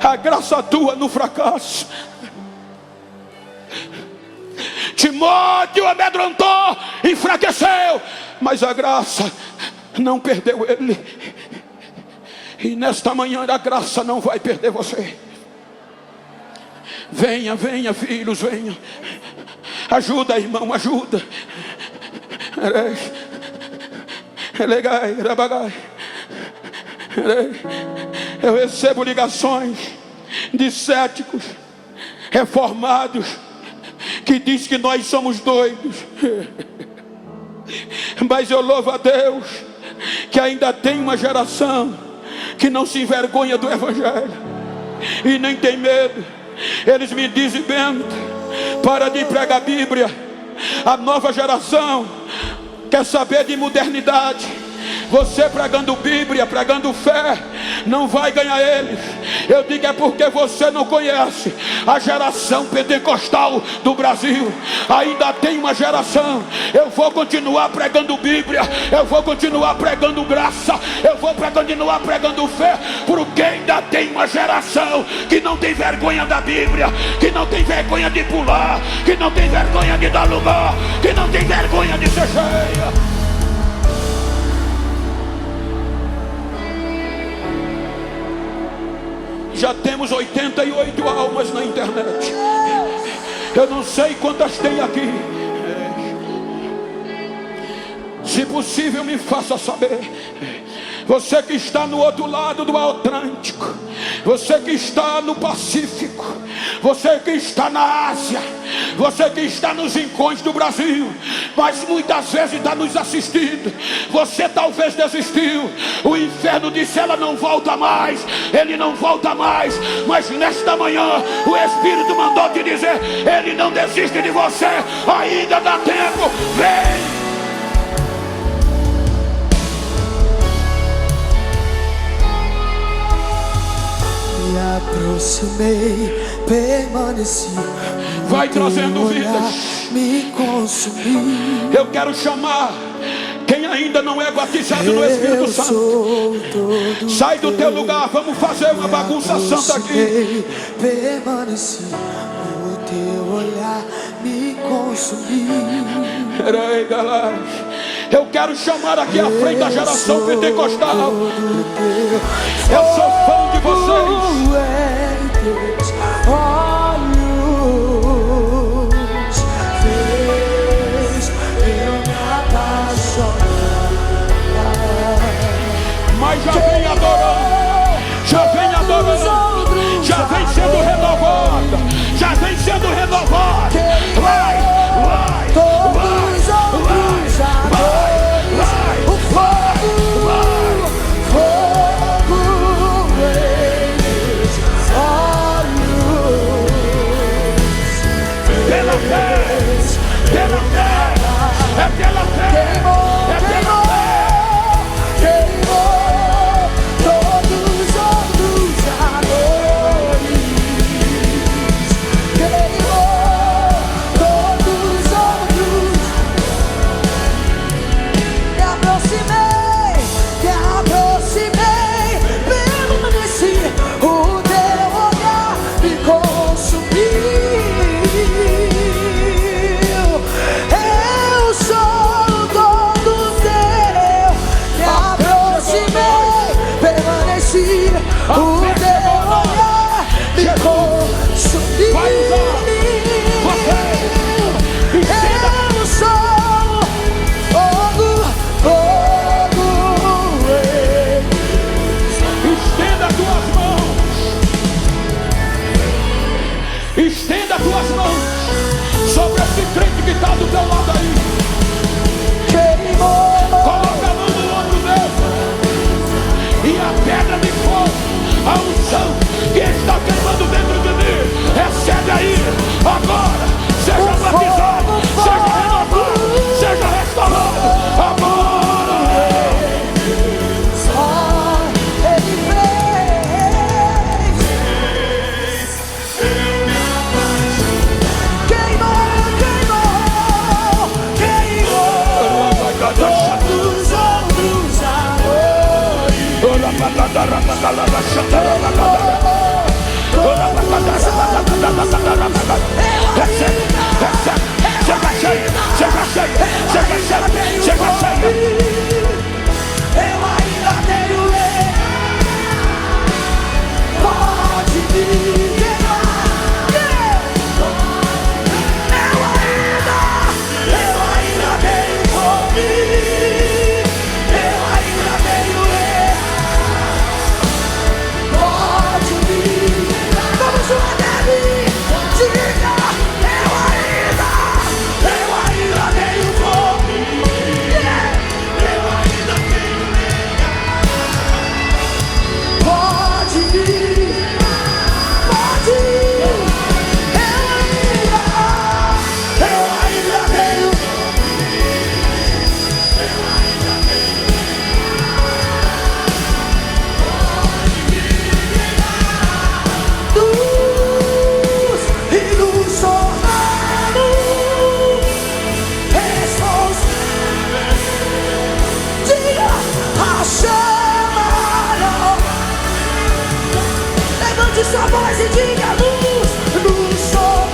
A graça atua no fracasso. Timóteo amedrontou, enfraqueceu, mas a graça não perdeu ele. E nesta manhã a graça não vai perder você. Venha, venha, filhos, venha. Ajuda, irmão, ajuda. Eu recebo ligações de céticos reformados que diz que nós somos doidos. Mas eu louvo a Deus que ainda tem uma geração que não se envergonha do Evangelho e nem tem medo. Eles me dizem: Bento, para de pregar a Bíblia. A nova geração quer saber de modernidade. Você pregando Bíblia, pregando fé, não vai ganhar eles. Eu digo é porque você não conhece a geração pentecostal do Brasil. Ainda tem uma geração. Eu vou continuar pregando Bíblia, eu vou continuar pregando graça, eu vou continuar pregando fé, porque ainda tem uma geração que não tem vergonha da Bíblia, que não tem vergonha de pular, que não tem vergonha de dar lugar, que não tem vergonha de ser cheia. Já temos 88 almas na internet. Eu não sei quantas tem aqui. Se possível, me faça saber. Você que está no outro lado do Atlântico, você que está no Pacífico, você que está na Ásia, você que está nos rincões do Brasil, mas muitas vezes está nos assistindo. Você talvez desistiu. O inferno disse: ela não volta mais, ele não volta mais. Mas nesta manhã o Espírito mandou te dizer: ele não desiste de você. Ainda dá tempo, vem. Me aproximei, permaneci. Vai trazendo vidas. Me consumi. Eu quero chamar quem ainda não é batizado no Espírito Santo. Sai do teu lugar, vamos fazer uma bagunça santa aqui. Permaneci, o teu olhar me consumiu. Peraí, galera. Eu quero chamar aqui à frente a geração pentecostal. Eu sou fã de vocês. Olhos fez eu me apaixonar. Mas já vem adorando, já vem adorando, já vem sendo renovada, já vem sendo renovada. Vai, vai, todos outros amores, o fogo, fogo eles, olhos pela fé, pela fé, é pela fé, é pela fé. Queimou todos os outros amores, queimou todos os outros. Me aproximei, permaneci, o teu olhar me consumiu. Eu sou todo teu. Me aproximei, permaneci, o teu olhar me consumiu. Eu sou fogo, fogo. Estenda as tuas mãos, estenda as tuas mãos sobre esse crente que está do teu lado aí. Queimou Coloca a mão no ombro dele e a pedra de fogo, a unção que está queimando dentro de mim, recebe aí agora. Seja batizado, seja renovado, seja restaurado agora. só ele fez. Queimou, queimou, queimou todos os outros amores. Eu ainda tenho lei. Pode me queimar. Eu ainda tenho fome. Eu ainda tenho lei. Pode me. Vamos jogar nele. sua voz e diga luz, luz sou.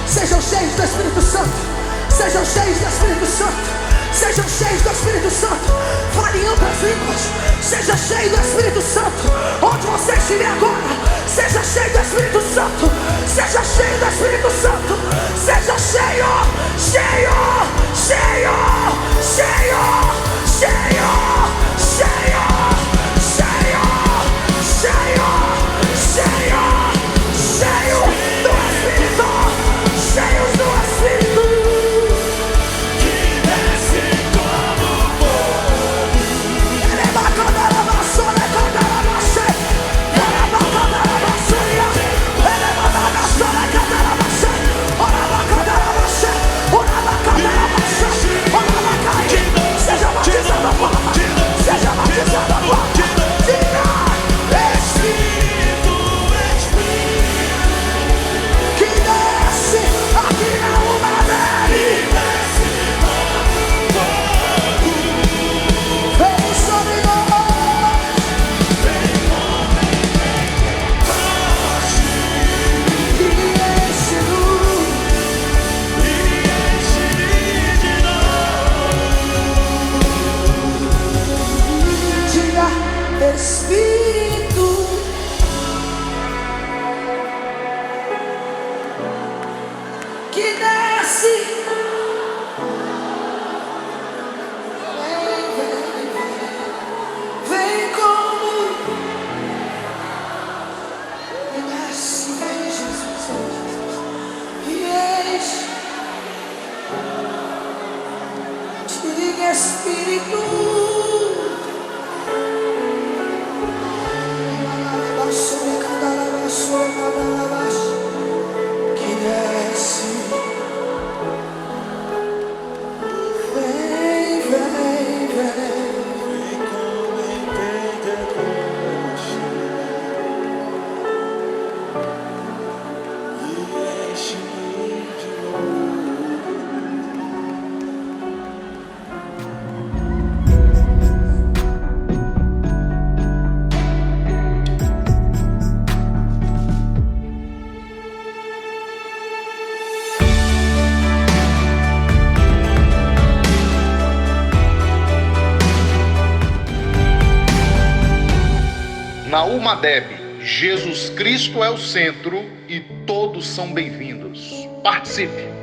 Sejam cheios do Espírito Santo. Sejam cheios do Espírito Santo. Sejam cheios do Espírito Santo. Fale em outras línguas. Seja cheio do Espírito Santo. Onde você estiver agora, seja cheio do Espírito Santo. Seja cheio do Espírito Santo. Seja cheio, cheio, cheio, cheio, cheio, cheio, cheio, cheio, cheio, cheio do Espírito. Cheios do Espírito, que desce como fogo. Ele é bacana, ela vassoura, ela vassoura, ela bacana, ela vassoura, ele é bacana, ela vassoura, ora bacana, ela vassoura, ora bacana, ela vassoura, ora bacana. Seja batizado agora, seja batizado agora. Diga Espírito, Espírito, que desce. Aqui é uma dele. Vem sobre nós. E enche-nos. E enche-me de novo. Diga Espírito. Que desce. Vem como. E desce, vem Jesus. E enche. Diga Espírito. Que desce. Na UMADEB, Jesus Cristo é o centro e todos são bem-vindos. Participe!